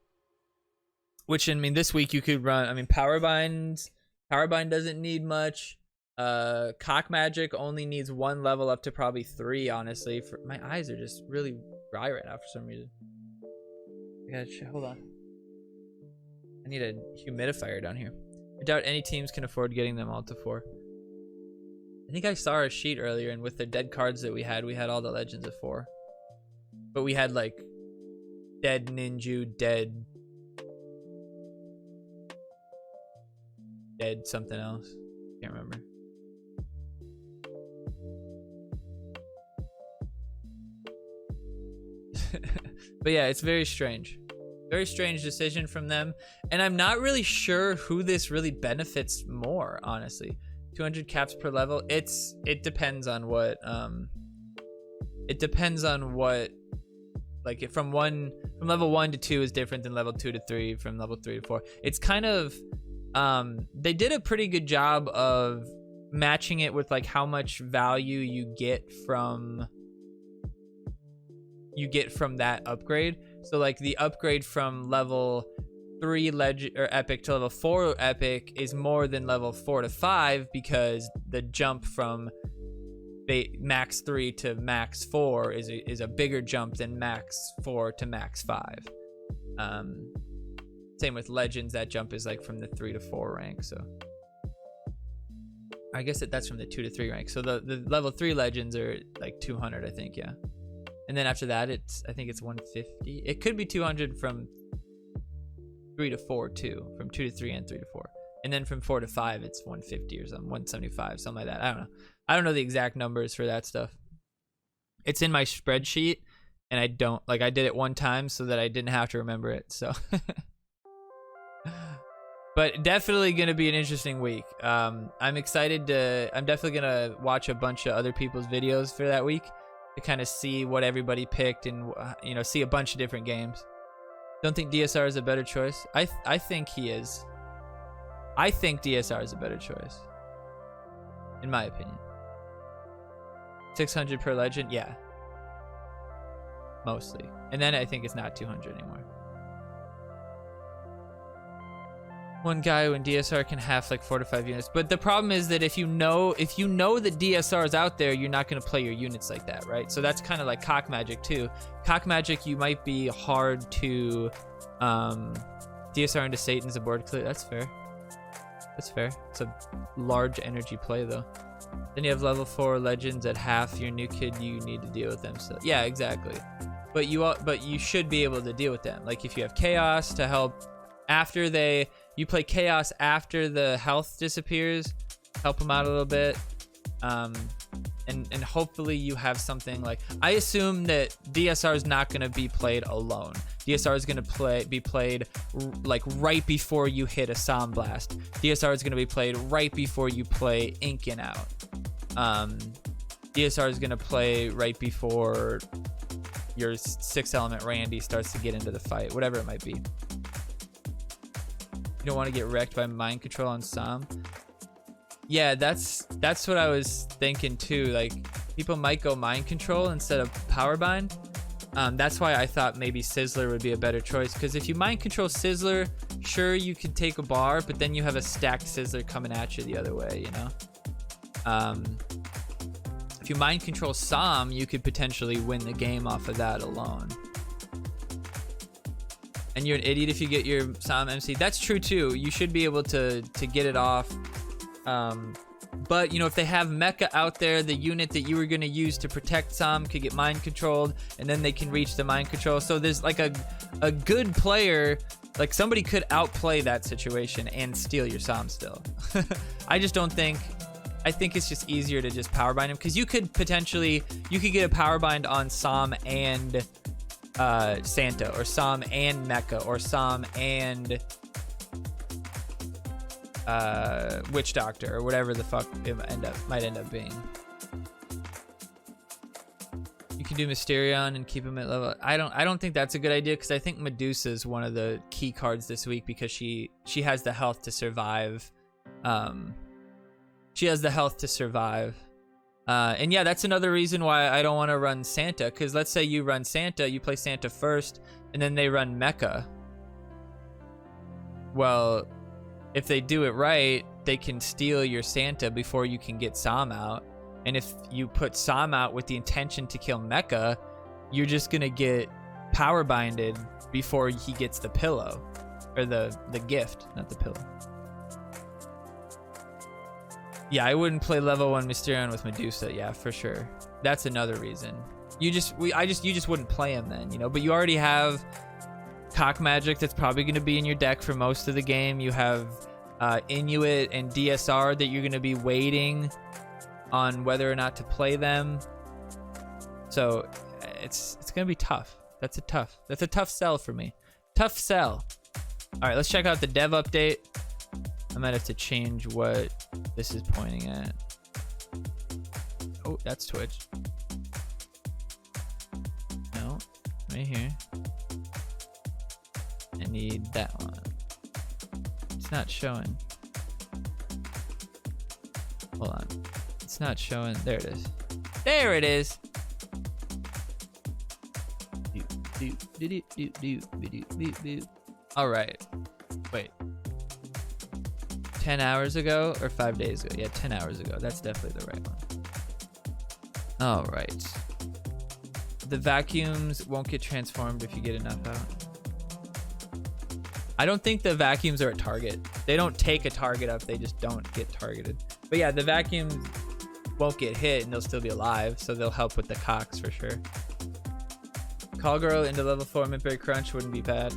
Which, I mean, this week you could run, I mean, Powerbind doesn't need much. Cock Magic only needs 1 level up to probably 3, honestly. My eyes are just really dry right now for some reason. Hold on. I need a humidifier down here. I doubt any teams can afford getting them all to 4. I think I saw our sheet earlier, and with the dead cards that we had all the legends at 4. But we had, like, dead Ninju, dead something else. Can't remember. But yeah, it's very strange. Very strange decision from them. And I'm not really sure who this really benefits more, honestly. 200 caps per level. It depends on what like, from level 1 to 2 is different than level 2 to 3, from level 3 to 4. It's kind of they did a pretty good job of matching it with, like, how much value you get from that upgrade. So, like, the upgrade from level 3 legend or epic to level 4 epic is more than level 4 to 5, because the jump from max 3 to max 4 is a bigger jump than max 4 to max 5. Same with legends, that jump is like from the 3 to 4 rank. So I guess that's from the 2 to 3 rank. So the level 3 legends are like 200, I think, yeah. And then after that, I think it's 150. It could be 200 from 3 to 4 too, from 2 to 3 and 3 to 4. And then from 4 to 5, it's 150 or something, 175, something like that. I don't know. I don't know the exact numbers for that stuff. It's in my spreadsheet, and I did it one time so that I didn't have to remember it. So, but definitely gonna be an interesting week. I'm excited I'm definitely gonna watch a bunch of other people's videos for that week to kind of see what everybody picked, and see a bunch of different games. Don't think DSR is a better choice? I think he is. I think DSR is a better choice. In my opinion. 600 per legend? Yeah. Mostly. And then I think it's not 200 anymore. One guy when DSR can half like 4 to 5 units. But the problem is that if you know that DSR is out there, you're not going to play your units like that, right? So that's kind of like Cock Magic too. Cock Magic, you might be hard to DSR into Satan's a board clear. That's fair. That's fair. It's a large energy play though. Then you have level 4 legends at half your new kid, you need to deal with them. So yeah, exactly. But you should be able to deal with them. Like if you have chaos to help after you play chaos after the health disappears, help them out a little bit. And hopefully you have something like, I assume that DSR is not going to be played alone. DSR is going to be played like right before you hit a Psalm Blast. DSR is going to be played right before you play Inkin out. DSR is going to play right before your 6 element Randy starts to get into the fight, whatever it might be. You don't want to get wrecked by mind control on Psalm. Yeah, that's what I was thinking too. Like people might go mind control instead of power bind. That's why I thought maybe Sizzler would be a better choice, because if you mind control Sizzler, sure you could take a bar, but then you have a stacked Sizzler coming at you the other way, you know. If you mind control Psalm, you could potentially win the game off of that alone. And you're an idiot if you get your Psalm MC. That's true too. You should be able to get it off. But you know, if they have Mecha out there, the unit that you were going to use to protect Psalm could get mind controlled, and then they can reach the mind control. So there's like a good player, like somebody could outplay that situation and steal your Psalm still. I just don't think. I think it's just easier to just power bind him, because you could get a power bind on Psalm and Santa, or Psalm and Mecha, or Psalm and Witch Doctor, or whatever the fuck it might end up being. You can do Mysterion and keep him at level. I don't think that's a good idea, because I think Medusa is one of the key cards this week, because she has the health to survive. She has the health to survive. And yeah, that's another reason why I don't want to run Santa, because let's say you run Santa, you play Santa first, and then they run Mecha. Well, if they do it right, they can steal your Santa before you can get Psalm out. And if you put Psalm out with the intention to kill Mecha, you're just going to get power binded before he gets the pillow. Or the gift, not the pillow. Yeah, I wouldn't play level 1 Mysterion with Medusa. Yeah, for sure. That's another reason. You just wouldn't play him then, you know. But you already have Cock Magic that's probably going to be in your deck for most of the game. You have Inuit and DSR that you're going to be waiting on whether or not to play them. So it's going to be tough. That's a tough sell for me. Tough sell. All right, let's check out the dev update. I might have to change what this is pointing at. Oh, that's Twitch. No, right here. I need that one. It's not showing. Hold on. It's not showing. There it is. There it is. All right. Wait. 10 hours ago or 5 days ago? Yeah, 10 hours ago. That's definitely the right one. All right. The vacuums won't get transformed if you get enough out. I don't think the vacuums are a target. They don't take a target up. They just don't get targeted. But yeah, the vacuums won't get hit and they'll still be alive. So they'll help with the cocks for sure. Call Girl into level 4 Midberry Crunch wouldn't be bad.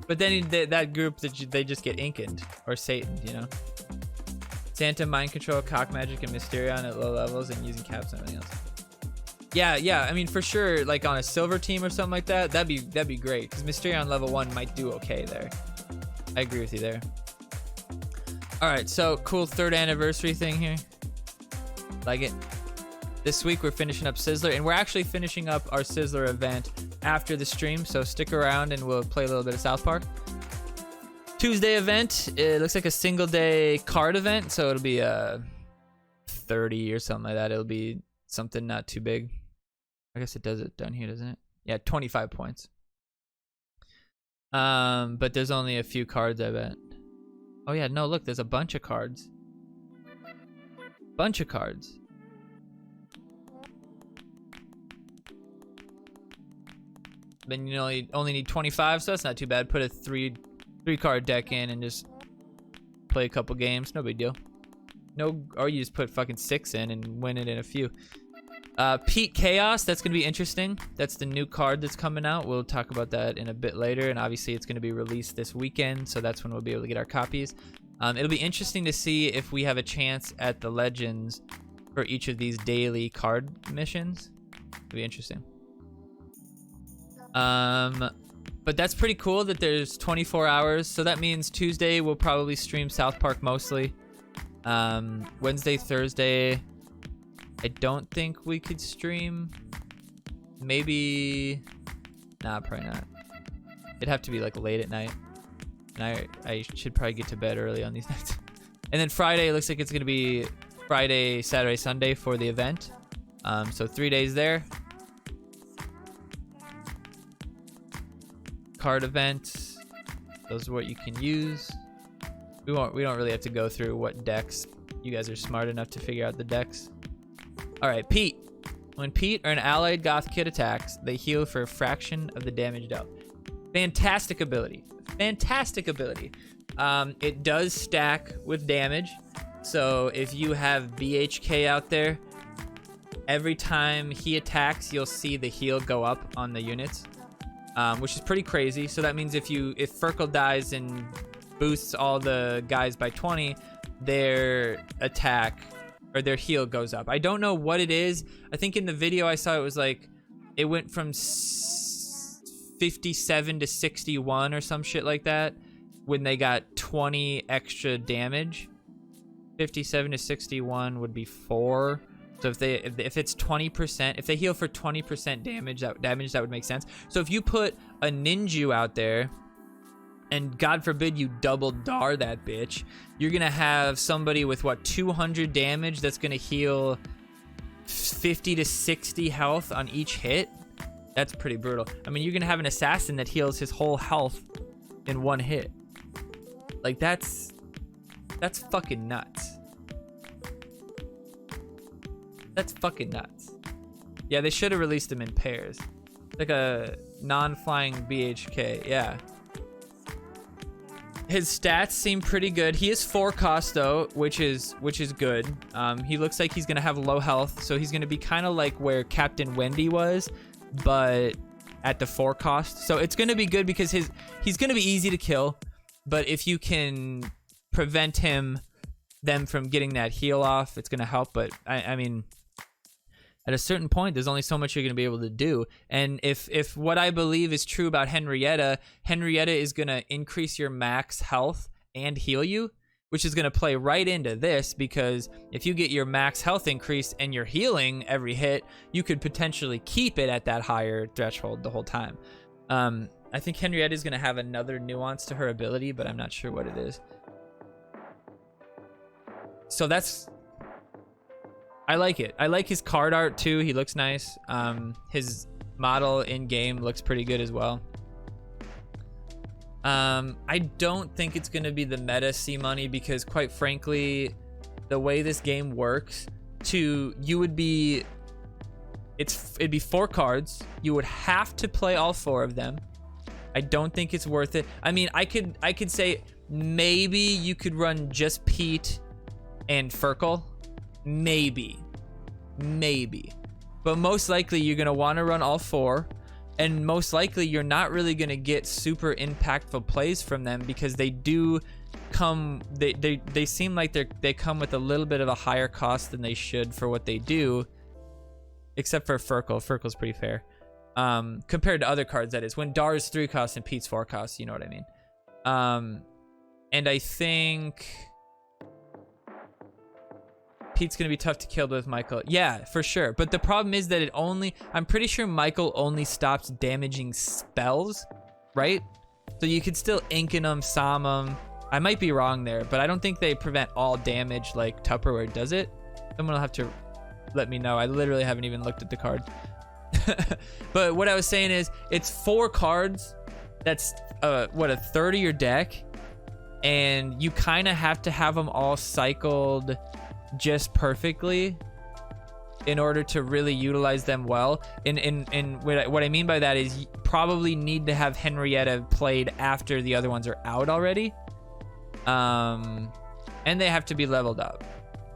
But then that group, they just get Inkened or Satan, you know? Santa, Mind Control, Cock Magic, and Mysterion at low levels, and using caps and everything else. Yeah, I mean, for sure, like on a silver team or something like that, that'd be great, because Mysterion level 1 might do okay there. I agree with you there. All right, so cool 3rd anniversary thing here. Like it. This week we're finishing up Sizzler, and we're actually finishing up our Sizzler event after the stream, so stick around and we'll play a little bit of South Park. Tuesday event, it looks like a single day card event, so it'll be 30 or something like that. It'll be something not too big. I guess it does it down here, doesn't it? Yeah, 25 points. But there's only a few cards, I bet. Oh yeah, no, look, there's a bunch of cards. Bunch of cards. Then you know, you only need 25, so that's not too bad. Put a three card deck in and just play a couple games. No big deal. No, or you just put fucking 6 in and win it in a few. Pete Chaos, that's gonna be interesting. That's the new card that's coming out. We'll talk about that in a bit later, and obviously it's gonna be released this weekend, so that's when we'll be able to get our copies. It'll be interesting to see if we have a chance at the legends for each of these daily card missions. It'll be interesting. But that's pretty cool that there's 24 hours. So that means Tuesday we'll probably stream South Park mostly. Wednesday, Thursday, I don't think we could stream. Maybe, nah, probably not. It'd have to be like late at night. And I should probably get to bed early on these nights. And then Friday, it looks like it's gonna be Friday, Saturday, Sunday for the event. So 3 days there. Card event, those are what you can use. We don't really have to go through what decks. You guys are smart enough to figure out the decks. All right, Pete. When Pete or an allied Goth Kid attacks, they heal for a fraction of the damage dealt. Fantastic ability. Fantastic ability. It does stack with damage. So if you have BHK out there, every time he attacks, you'll see the heal go up on the units. Which is pretty crazy. So that means if Furkle dies and boosts all the guys by 20, their attack or their heal goes up. I don't know what it is. I think in the video I saw it was like it went from 57 to 61 or some shit like that when they got 20 extra damage. 57 to 61 would be 4. So if it's 20%, if they heal for 20% damage, that would make sense. So if you put a ninja out there, and God forbid you double dar that bitch, you're gonna have somebody with what, 200 damage that's gonna heal 50 to 60 health on each hit. That's pretty brutal. I mean, you're gonna have an assassin that heals his whole health in one hit. Like that's fucking nuts. That's fucking nuts. Yeah, they should have released them in pairs. Like a non-flying BHK, yeah. His stats seem pretty good. He is 4 cost though, which is good. He looks like he's gonna have low health, so he's gonna be kind of like where Captain Wendy was, but at the 4 cost. So it's gonna be good because he's gonna be easy to kill, but if you can prevent them from getting that heal off, it's gonna help. But I mean, at a certain point, there's only so much you're going to be able to do. And if what I believe is true about Henrietta is going to increase your max health and heal you, which is going to play right into this, because if you get your max health increased and you're healing every hit, you could potentially keep it at that higher threshold the whole time. I think Henrietta is going to have another nuance to her ability, but I'm not sure what it is. So that's... I like it. I like his card art too. He looks nice. His model in game looks pretty good as well. I don't think it's gonna be the meta C money, because quite frankly, the way this game works, it'd be 4 cards. You would have to play all 4 of them. I don't think it's worth it. I mean, I could say maybe you could run just Pete and Furkle. Maybe, but most likely you're gonna want to run all 4, and most likely you're not really gonna get super impactful plays from them, because they do come, they seem like they come with a little bit of a higher cost than they should for what they do, except for Furkle. Furkle's pretty fair compared to other cards, that is, when Dar is 3 costs and Pete's 4 costs, you know what I mean. And I think Pete's gonna be tough to kill with Michael. Yeah, for sure. But the problem is that I'm pretty sure Michael only stops damaging spells, right? So you could still Inkin them, Psalm them. I might be wrong there, but I don't think they prevent all damage like Tupperware does it. Someone will have to let me know. I literally haven't even looked at the cards. But what I was saying is, it's 4 cards. That's what, a third of your deck, and you kind of have to have them all cycled just perfectly in order to really utilize them well. And what I mean by that is, you probably need to have Henrietta played after the other ones are out already, and they have to be leveled up.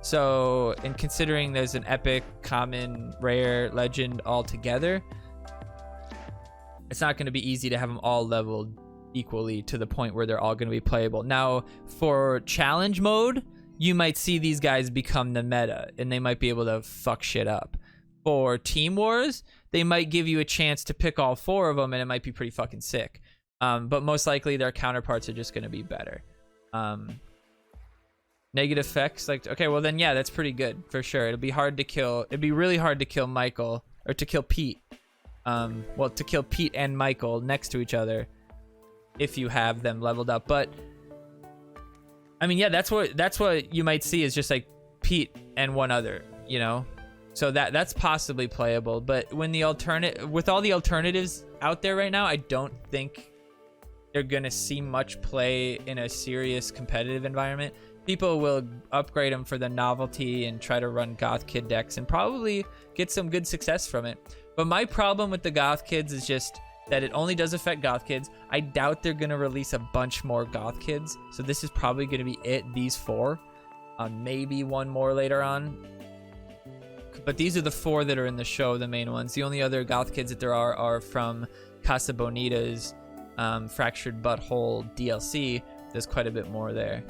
So, in considering there's an epic, common, rare, legend all together, it's not going to be easy to have them all leveled equally to the point where they're all going to be playable. Now, for challenge mode, you might see these guys become the meta, and they might be able to fuck shit up. For Team Wars, they might give you a chance to pick all 4 of them, and it might be pretty fucking sick. But most likely, their counterparts are just going to be better. Negative effects, like, okay, well then, yeah, that's pretty good for sure. It'd be really hard to kill Michael, or to kill Pete. Well, to kill Pete and Michael next to each other if you have them leveled up. But I mean, yeah, that's what you might see, is just like Pete and one other, you know. So that's possibly playable. But when with all the alternatives out there right now, I don't think they're gonna see much play in a serious competitive environment. People will upgrade them for the novelty and try to run Goth Kid decks and probably get some good success from it. But my problem with the Goth Kids is just that it only does affect Goth Kids. I doubt they're going to release a bunch more Goth Kids. So this is probably going to be it, these 4. Maybe one more later on. But these are the 4 that are in the show, the main ones. The only other Goth Kids that there are from Casa Bonita's Fractured Butthole DLC. There's quite a bit more there.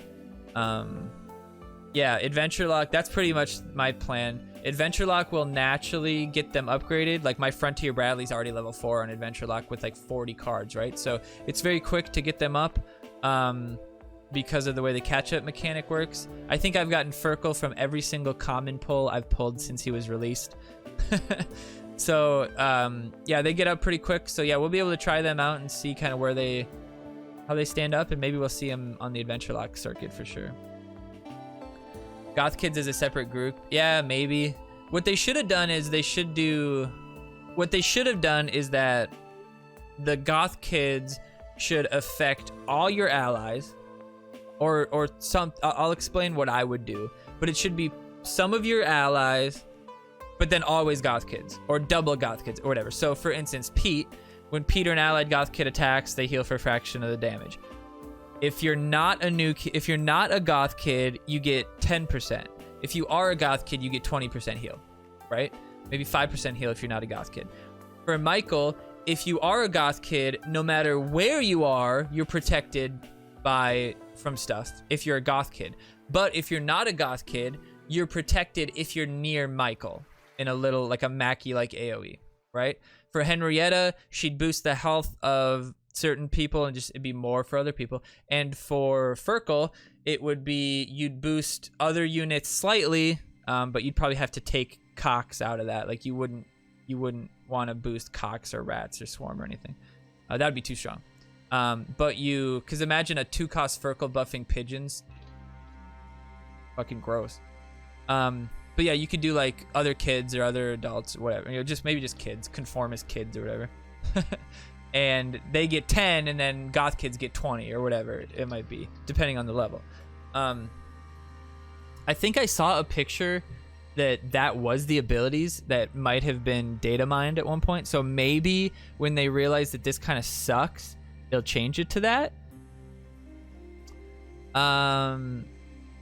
Yeah, Adventure Lock, that's pretty much my plan. Adventure Lock will naturally get them upgraded. Like, my Frontier Bradley's already level 4 on Adventure Lock with like 40 cards, right? So it's very quick to get them up because of the way the catch-up mechanic works. I think I've gotten Furkle from every single common pull I've pulled since he was released. So yeah, they get up pretty quick. So yeah, we'll be able to try them out and see kind of how they stand up, and maybe we'll see them on the Adventure Lock circuit for sure. Goth Kids is a separate group. Yeah, maybe. What they should have done is that the Goth Kids should affect all your allies, or some. I'll explain what I would do, but it should be some of your allies, but then always Goth Kids, or double Goth Kids, or whatever. So for instance, Pete, when Pete or an allied Goth Kid attacks, they heal for a fraction of the damage. If you're not a Goth Kid, you get 10%. If you are a Goth Kid, you get 20% heal, right? Maybe 5% heal if you're not a Goth Kid. For Michael, if you are a Goth Kid, no matter where you are, you're protected from stuff if you're a Goth Kid. But if you're not a Goth Kid, you're protected if you're near Michael in a little, like a Mackie-like AoE, right? For Henrietta, she'd boost the health of certain people and just it'd be more for other people. And for Furkle, it would be you'd boost other units slightly, but you'd probably have to take Cox out of that. Like you wouldn't want to boost Cox or Rats or Swarm or anything. That'd be too strong. Because imagine a 2-cost Furkle buffing pigeons. Fucking gross. But yeah, you could do like other kids or other adults or whatever. You know, maybe just kids, conformist kids or whatever. And they get 10, and then Goth Kids get 20 or whatever it might be, depending on the level. I think I saw a picture that was the abilities that might have been data mined at one point. So maybe when they realize that this kind of sucks, they'll change it to that. Yeah,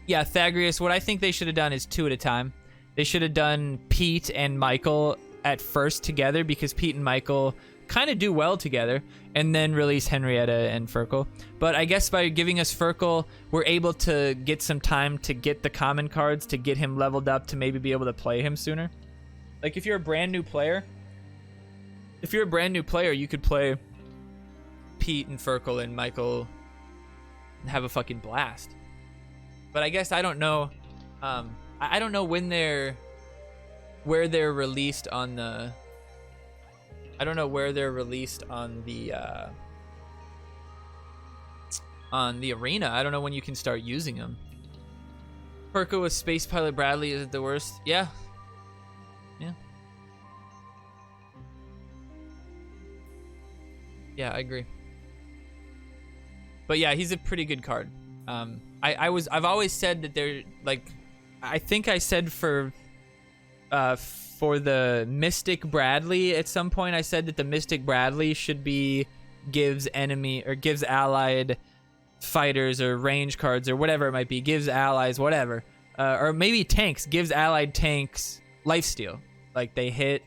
Thagrius, what I think they should have done is 2 at a time. They should have done Pete and Michael at first together, because Pete and Michael kind of do well together, and then release Henrietta and Furkle. But I guess by giving us Furkle, we're able to get some time to get the common cards, to get him leveled up, to maybe be able to play him sooner. Like if you're a brand new player, you could play Pete and Furkle and Michael and have a fucking blast. But I guess I don't know I don't know when where they're released on the. I don't know where they're released on the arena. I don't know when you can start using them. Perko with Space Pilot Bradley isn't the worst. Yeah. Yeah. Yeah, I agree. But yeah, he's a pretty good card. I've always said that they're like, I think I said for the Mystic Bradley at some point, I said that the Mystic Bradley should be gives allied fighters or range cards or whatever it might be, gives allies whatever, or maybe tanks, gives allied tanks lifesteal, like they hit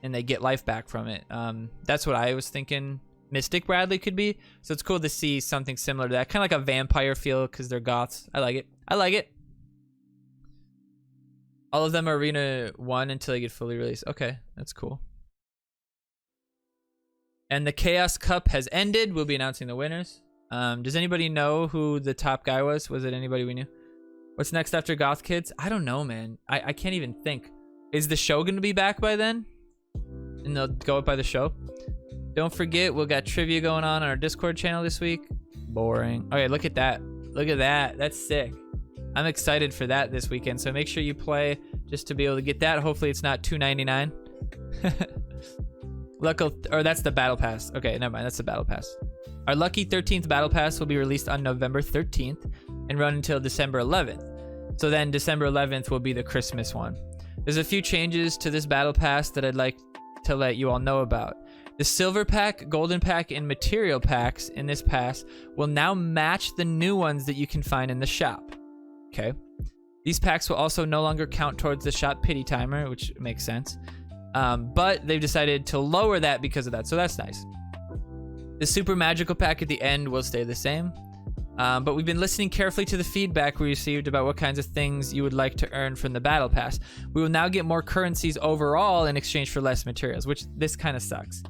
and they get life back from it. That's what I was thinking Mystic Bradley could be. So it's cool to see something similar to that, kind of like a vampire feel because they're goths. I like it. All of them are Arena 1 until they get fully released. Okay, that's cool. And the Chaos Cup has ended. We'll be announcing the winners. Does anybody know who the top guy was? Was it anybody we knew? What's next after Goth Kids? I don't know, man. I can't even think. Is the show going to be back by then? And they'll go up by the show? Don't forget, we'll got trivia going on our Discord channel this week. Boring. Okay, look at that. Look at that. That's sick. I'm excited for that this weekend, so make sure you play just to be able to get that. Hopefully it's not $2.99. Or that's the Battle Pass. Okay, never mind. That's the Battle Pass. Our lucky 13th Battle Pass will be released on November 13th and run until December 11th. So then December 11th will be the Christmas one. There's a few changes to this Battle Pass that I'd like to let you all know about. The Silver Pack, Golden Pack, and Material Packs in this pass will now match the new ones that you can find in the shop. Okay. These packs will also no longer count towards the shop pity timer, which makes sense. But they've decided to lower that because of that, so that's nice. The Super Magical Pack at the end will stay the same. But we've been listening carefully to the feedback we received about what kinds of things you would like to earn from the Battle Pass. We will now get more currencies overall in exchange for less materials, which this kind of sucks.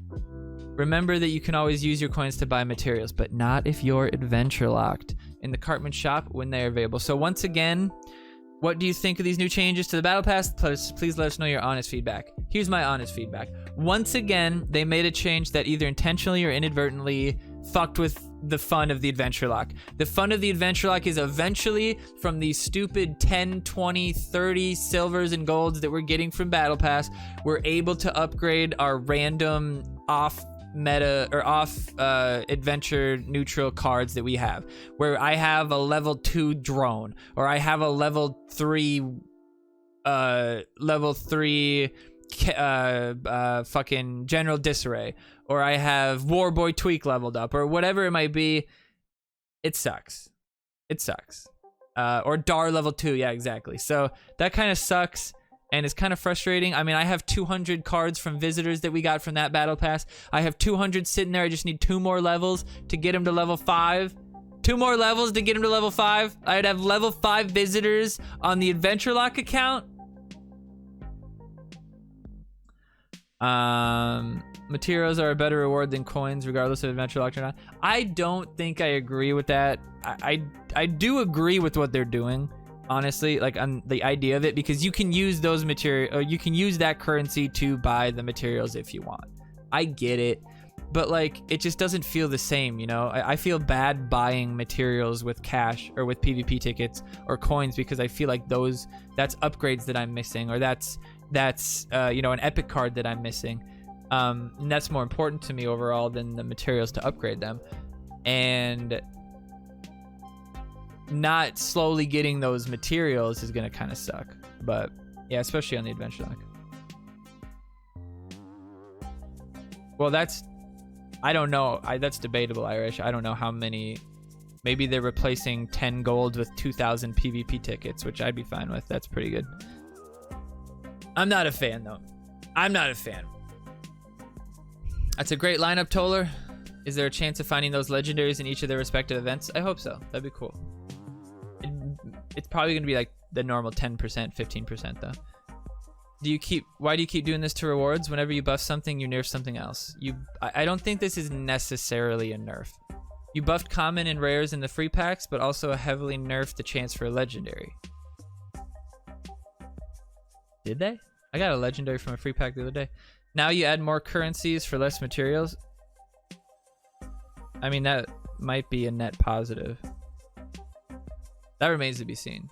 Remember that you can always use your coins to buy materials, but not if you're adventure locked in the Cartman shop when they are available. So once again, what do you think of these new changes to the Battle Pass? Please let us know your honest feedback. Here's my honest feedback. Once again, they made a change that either intentionally or inadvertently fucked with the fun of the Adventure Lock. The fun of the Adventure Lock is eventually from these stupid 10, 20, 30 silvers and golds that we're getting from Battle Pass, we're able to upgrade our random off meta or off adventure neutral cards that we have, where I have a level 2 drone, or I have a level 3 fucking General Disarray, or I have Warboy Tweak leveled up, or whatever it might be. It sucks. Or Dar level 2, yeah, exactly. So that kind of sucks. And it's kind of frustrating. I mean, I have 200 cards from visitors that we got from that Battle Pass. I have 200 sitting there. I just need 2 more levels to get them to level 5. 2 more levels to get them to level 5. I'd have level 5 visitors on the Adventure Lock account. Materials are a better reward than coins, regardless of Adventure Lock or not. I don't think I agree with that. I do agree with what they're doing. Honestly, like on the idea of it, because you can use those material, or you can use that currency to buy the materials if you want. I get it, but like it just doesn't feel the same, you know. I feel bad buying materials with cash or with PvP tickets or coins, because I feel like that's upgrades that I'm missing, or that's you know, an epic card that I'm missing, and that's more important to me overall than the materials to upgrade them. And not slowly getting those materials is gonna kind of suck. But yeah, especially on the Adventure Lock. Well, I don't know. That's debatable, Irish. I don't know how many. Maybe they're replacing 10 gold with 2,000 PvP tickets, which I'd be fine with. That's pretty good. I'm not a fan, though. I'm not a fan. That's a great lineup, Toller. Is there a chance of finding those legendaries in each of their respective events? I hope so. That'd be cool. It's probably going to be like the normal 10%, 15% though. Why do you keep doing this to rewards? Whenever you buff something, you nerf something else. I don't think this is necessarily a nerf. You buffed common and rares in the free packs, but also heavily nerfed the chance for a legendary. Did they? I got a legendary from a free pack the other day. Now you add more currencies for less materials. I mean, that might be a net positive. That remains to be seen.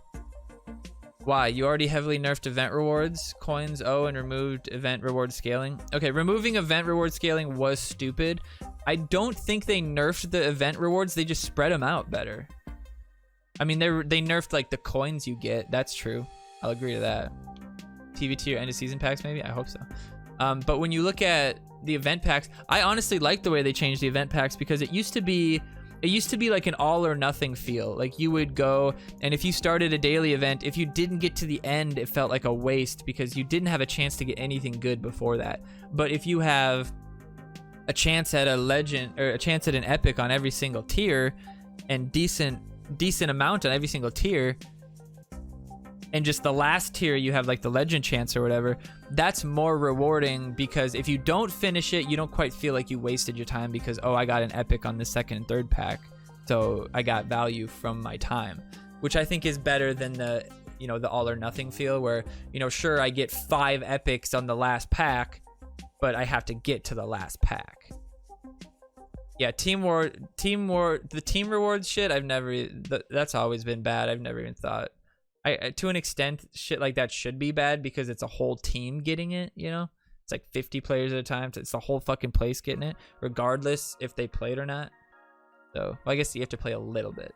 Why? You already heavily nerfed event rewards, coins, and removed event reward scaling. Okay, removing event reward scaling was stupid. I don't think they nerfed the event rewards. They just spread them out better. I mean, they nerfed like the coins you get. That's true. I'll agree to that. TV tier end of season packs, maybe? I hope so. But when you look at the event packs, I honestly like the way they changed the event packs because it used to be like an all or nothing feel. Like you would go, and if you started a daily event, if you didn't get to the end, it felt like a waste because you didn't have a chance to get anything good before that. But if you have a chance at a legend or a chance at an epic on every single tier and decent amount on every single tier, and just the last tier you have like the legend chance or whatever, that's more rewarding because if you don't finish it, you don't quite feel like you wasted your time because, oh, I got an epic on the second and third pack, so I got value from my time, which I think is better than the, you know, the all or nothing feel where, you know, sure, I get 5 epics on the last pack, but I have to get to the last pack. Yeah, the team rewards shit, that's always been bad. I've never even thought. To an extent, shit like that should be bad because it's a whole team getting it, you know? It's like 50 players at a time. So it's the whole fucking place getting it, regardless if they played or not. So, well, I guess you have to play a little bit.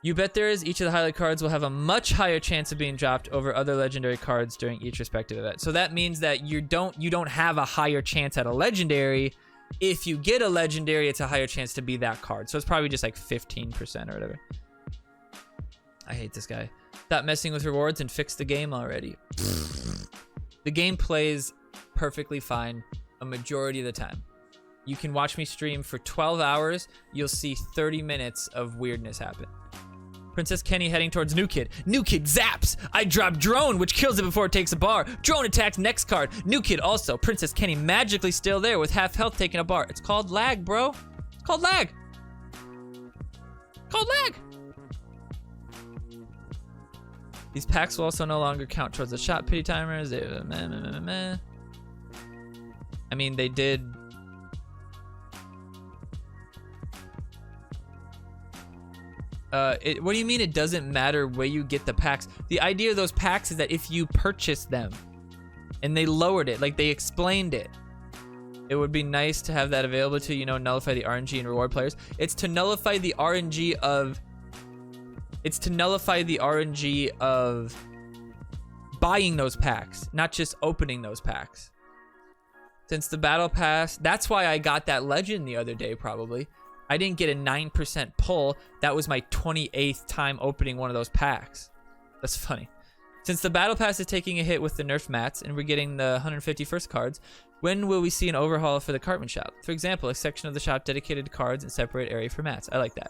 You bet there is. Each of the highlight cards will have a much higher chance of being dropped over other legendary cards during each respective event. So that means that you don't have a higher chance at a legendary. If you get a legendary, it's a higher chance to be that card. So it's probably just like 15% or whatever. I hate this guy. Stop messing with rewards and fix the game already. The game plays perfectly fine a majority of the time. You can watch me stream for 12 hours. You'll see 30 minutes of weirdness happen. Princess Kenny heading towards New Kid. New Kid zaps. I drop drone, which kills it before it takes a bar. Drone attacks next card. New Kid also. Princess Kenny magically still there with half health taking a bar. It's called lag, bro. It's called lag. It's called lag. These packs will also no longer count towards the shot pity timers. I mean, they did. What do you mean it doesn't matter where you get the packs? The idea of those packs is that if you purchase them, and they lowered it, like they explained it, it would be nice to have that available to, you know, nullify the RNG and reward players. It's to nullify the RNG of. It's to nullify the RNG of buying those packs, not just opening those packs. Since the battle pass, that's why I got that legend the other day, probably. I didn't get a 9% pull. That was my 28th time opening one of those packs. That's funny. Since the battle pass is taking a hit with the nerf mats and we're getting the 151st cards, when will we see an overhaul for the Cartman shop? For example, a section of the shop dedicated to cards and separate area for mats. I like that.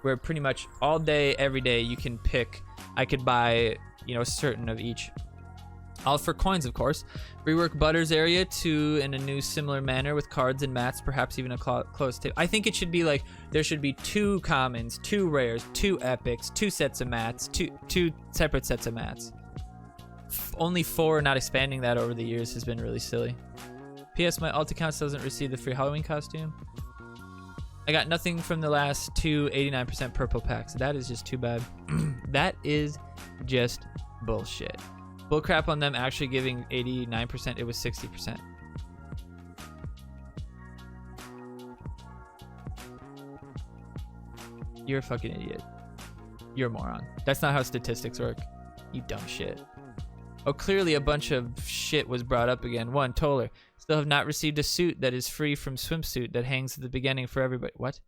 Where pretty much all day, every day, you can pick. I could buy, you know, certain of each. All for coins, of course. Rework Butter's area to in a new similar manner with cards and mats, perhaps even a close tip. I think it should be like there should be 2 commons, 2 rares, 2 epics, 2 sets of mats, two separate sets of mats. Only 4, not expanding that over the years has been really silly. P.S. My alt account doesn't receive the free Halloween costume. I got nothing from the last 2 89% purple packs. That is just too bad. That is just bullshit. Bullcrap on them actually giving 89%. It was 60%. You're a fucking idiot. You're a moron. That's not how statistics work. You dumb shit. Oh, clearly a bunch of shit was brought up again. 1, Toller. Still have not received a suit that is free from swimsuit that hangs at the beginning for everybody. What?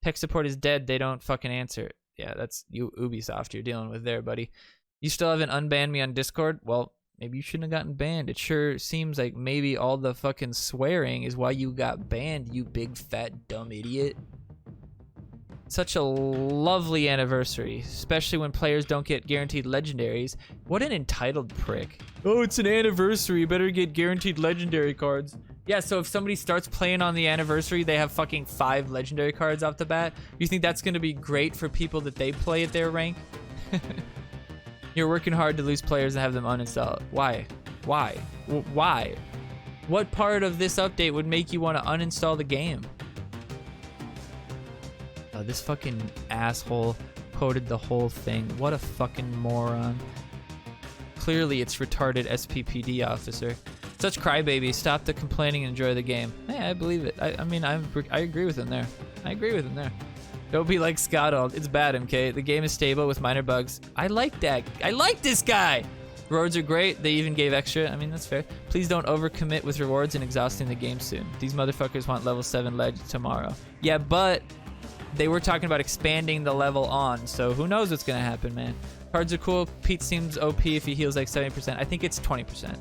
Tech support is dead. They don't fucking answer. Yeah, that's you, Ubisoft, you're dealing with there, buddy. You still haven't unbanned me on Discord? Well, maybe you shouldn't have gotten banned. It sure seems like maybe all the fucking swearing is why you got banned, you big fat dumb idiot. Such a lovely anniversary, especially when players don't get guaranteed legendaries. What an entitled prick. Oh, it's an anniversary, better get guaranteed legendary cards. Yeah, so if somebody starts playing on the anniversary, they have fucking 5 legendary cards off the bat. You think that's gonna be great for people that they play at their rank? You're working hard to lose players and have them uninstall. Why? Why? Why? What part of this update would make you want to uninstall the game? Oh, this fucking asshole quoted the whole thing. What a fucking moron. Clearly, it's retarded SPPD officer. Such crybabies. Stop the complaining and enjoy the game. Yeah, I believe it. I mean, I agree with him there. I agree with him there. Don't be like Scottold. It's bad, MK. The game is stable with minor bugs. I like that. I like this guy. Rewards are great. They even gave extra. I mean, that's fair. Please don't overcommit with rewards and exhausting the game soon. These motherfuckers want level 7 ledge tomorrow. Yeah, but they were talking about expanding the level on, so who knows what's gonna happen, man. Cards are cool. Pete seems OP if he heals like 70%. I think it's 20%.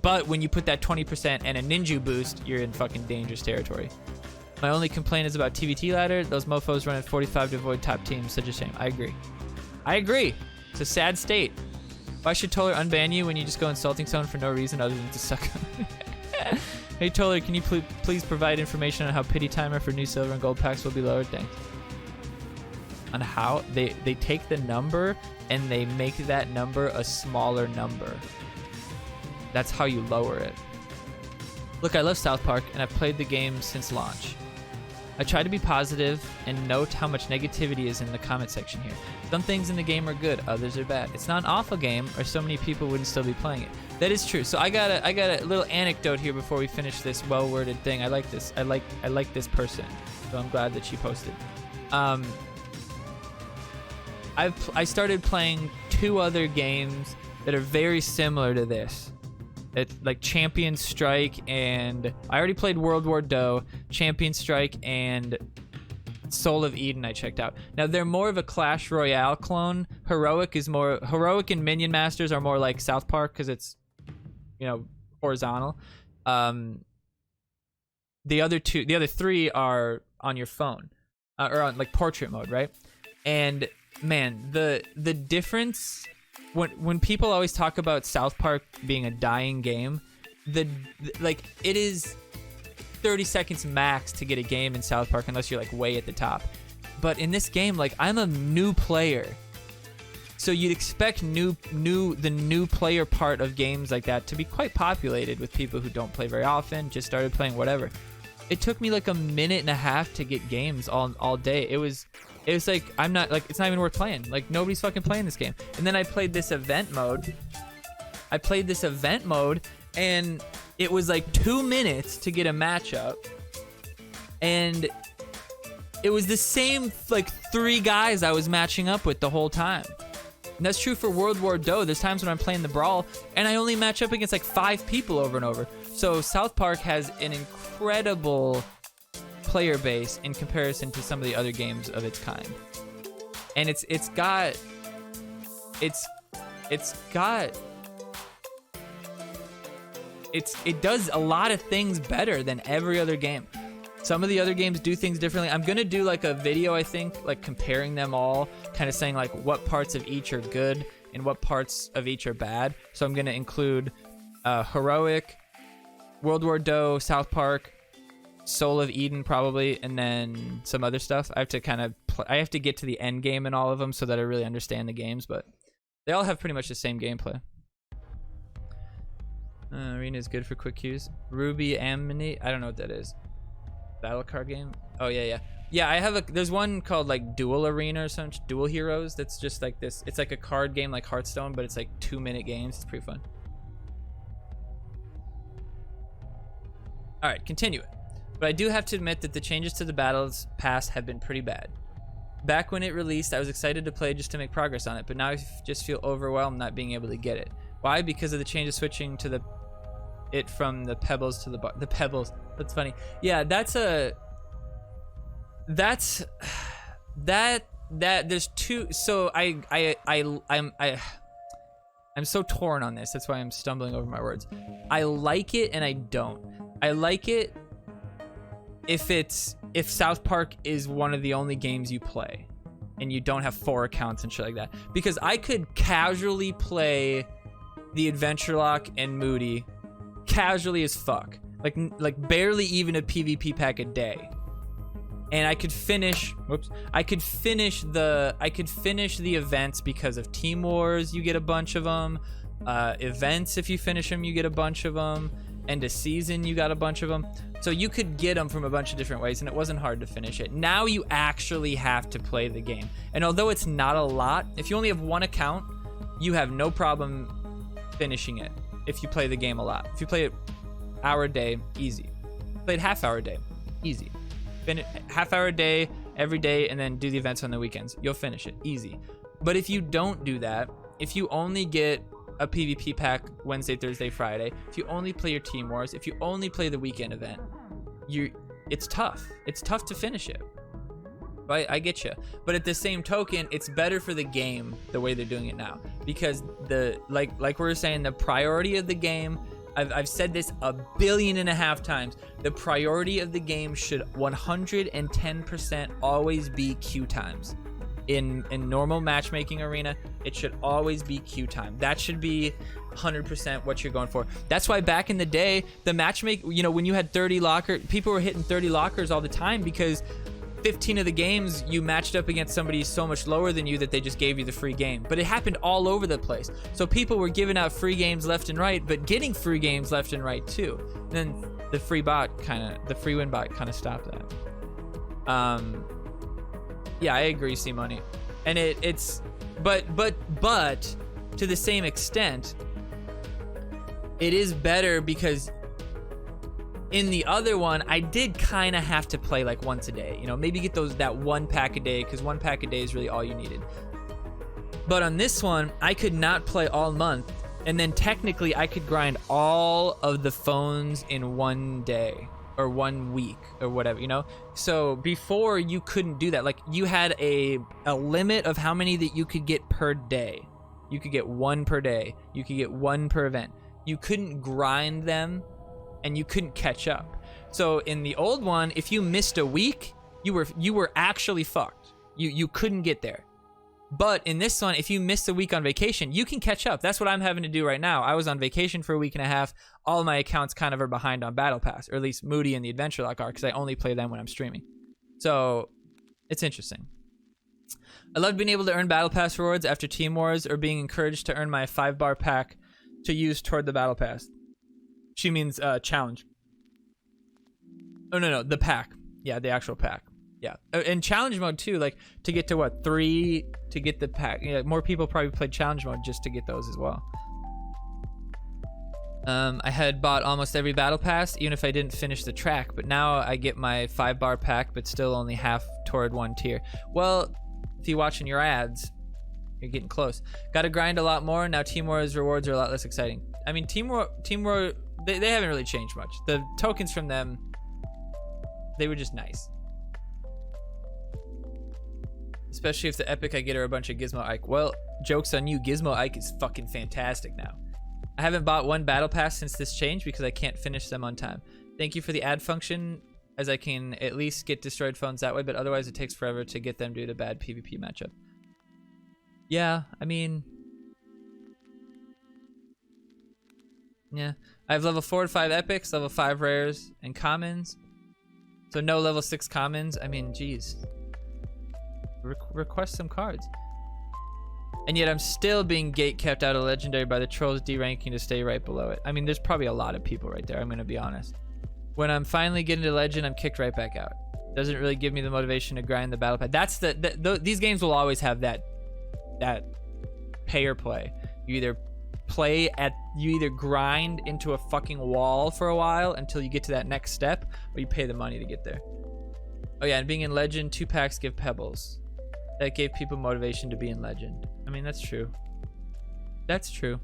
But when you put that 20% and a ninja boost, you're in fucking dangerous territory. My only complaint is about TVT ladder. Those mofos run at 45 to avoid top teams. Such a shame. I agree. I agree. It's a sad state. Why should Toller unban you when you just go insulting someone for no reason other than to suck? Hey Toller, can you please provide information on how pity timer for new silver and gold packs will be lowered? Thanks. On how they take the number and they make that number a smaller number. That's how you lower it. Look, I love South Park and I've played the game since launch. I try to be positive and note how much negativity is in the comment section here. Some things in the game are good, others are bad. It's not an awful game or so many people wouldn't still be playing it. That is true. So I got a little anecdote here before we finish this well-worded thing. I like this. I like this person. So I'm glad that she posted. I started playing 2 other games that are very similar to this. It's like Champion Strike and I already played World War Do, Champion Strike and Soul of Eden I checked out. Now they're more of a Clash Royale clone. Heroic and Minion Masters are more like South Park because it's, you know, horizontal. The other 3 are on your phone or on like portrait mode, right? And man, the difference when people always talk about South Park being a dying game, like it is 30 seconds max to get a game in South Park unless you're like way at the top. But in this game, like I'm a new player. So you'd expect the new player part of games like that to be quite populated with people who don't play very often, just started playing, whatever. It took me like a minute and a half to get games all day. It was like, I'm not, like, it's not even worth playing. Like, nobody's fucking playing this game. And then I played this event mode. And it was like 2 minutes to get a matchup. And it was the same, like, 3 guys I was matching up with the whole time. And that's true for World War Do. There's times when I'm playing the Brawl, and I only match up against, like, 5 people over and over. So South Park has an incredible player base in comparison to some of the other games of its kind, and it does a lot of things better than every other game. Some of the other games do things differently. I'm gonna do like a video, I think, like comparing them all, kind of saying like what parts of each are good and what parts of each are bad. So I'm gonna include Heroic, World War Do, South Park, Soul of Eden probably, and then some other stuff. I have to I have to get to the end game in all of them so that I really understand the games, but they all have pretty much the same gameplay. Arena is good for quick queues. Ruby Amity, I don't know what that is. Battle card game? Oh yeah. I have there's one called like Dual Arena or something, Dual Heroes, that's just like this. It's like a card game like Hearthstone, but it's like 2-minute games. It's pretty fun. All right, continue it. But I do have to admit that the changes to the Battles Pass have been pretty bad. Back when it released, I was excited to play just to make progress on it, but now I just feel overwhelmed not being able to get it. Why? Because of the changes switching to it from the pebbles to the pebbles. That's funny. Yeah, there's 2. So I'm so torn on this. That's why I'm stumbling over my words. I like it and I don't. I like it if South Park is one of the only games you play and you don't have 4 accounts and shit like that, because I could casually play the Adventure Lock and Moody casually as fuck, like barely even a PvP pack a day, and I could finish the events because of Team Wars. You get a bunch of them. Events, if you finish them, you get a bunch of them. End of season, you got a bunch of them. So you could get them from a bunch of different ways, and it wasn't hard to finish it. Now you actually have to play the game. And although it's not a lot, if you only have one account, you have no problem finishing it if you play the game a lot. If you play it hour a day, easy. Play it half hour a day, easy. Half hour a day, every day, and then do the events on the weekends. You'll finish it, easy. But if you don't do that, if you only get a PvP pack Wednesday, Thursday, Friday, if you only play your Team Wars, if you only play the weekend event, it's tough. It's tough to finish it. Right? I get you. But at the same token, it's better for the game the way they're doing it now, because like we were saying, the priority of the game, I've said this 1.5 billion times, the priority of the game should 110% always be queue times. In normal matchmaking arena, it should always be queue time. That should be 100% what you're going for. That's why back in the day, the when you had 30 locker, people were hitting 30 lockers all the time, because 15 of the games you matched up against somebody so much lower than you that they just gave you the free game. But it happened all over the place. So people were giving out free games left and right, but getting free games left and right too. And then the free win bot kind of stopped that. Yeah, I agree, C-Money. And but to the same extent, it is better, because in the other one, I did kind of have to play like once a day. Maybe get that one pack a day, because one pack a day is really all you needed. But on this one, I could not play all month, and then technically I could grind all of the phones in one day or 1 week or whatever, So before, you couldn't do that. Like, you had a limit of how many that you could get per day. You could get 1 per day. You could get 1 per event. You couldn't grind them, and you couldn't catch up. So in the old one, if you missed a week, you were actually fucked. You couldn't get there. But in this one, if you missed a week on vacation, you can catch up. That's what I'm having to do right now. I was on vacation for a week and a half. All of my accounts kind of are behind on Battle Pass, or at least Moody and the Adventure Lock are, because I only play them when I'm streaming. So it's interesting. I love being able to earn Battle Pass rewards after Team Wars, or being encouraged to earn my 5-bar pack to use toward the Battle Pass. She means challenge. Oh, no, the pack. Yeah, the actual pack. Yeah, and challenge mode too, like to get to 3 to get the pack. More people probably played challenge mode just to get those as well. I had bought almost every battle pass, even if I didn't finish the track, but now I get my 5-bar pack, but still only half toward 1 tier. Well, if you're watching your ads, you're getting close. Got to grind a lot more. Now Team Wars rewards are a lot less exciting. I mean, Team War, they haven't really changed much. The tokens from them, they were just nice. Especially if the epic I get are a bunch of Gizmo Ike. Well, joke's on you. Gizmo Ike is fucking fantastic now. I haven't bought 1 battle pass since this change because I can't finish them on time. Thank you for the ad function, as I can at least get destroyed phones that way, but otherwise it takes forever to get them due to bad PvP matchup. Yeah, I mean... yeah. I have level 4 to 5 epics, level 5 rares, and commons. So no level 6 commons. I mean, geez. Request some cards. And yet I'm still being gate kept out of legendary by the trolls deranking to stay right below it. I mean, there's probably a lot of people right there, I'm gonna be honest. When I'm finally getting to legend, I'm kicked right back out. Doesn't really give me the motivation to grind the battle pass. That's these games will always have that pay or play. You either grind into a fucking wall for a while until you get to that next step, or you pay the money to get there. Oh yeah, and being in legend, 2 packs give pebbles. That gave people motivation to be in legend. I mean, that's true. That's true.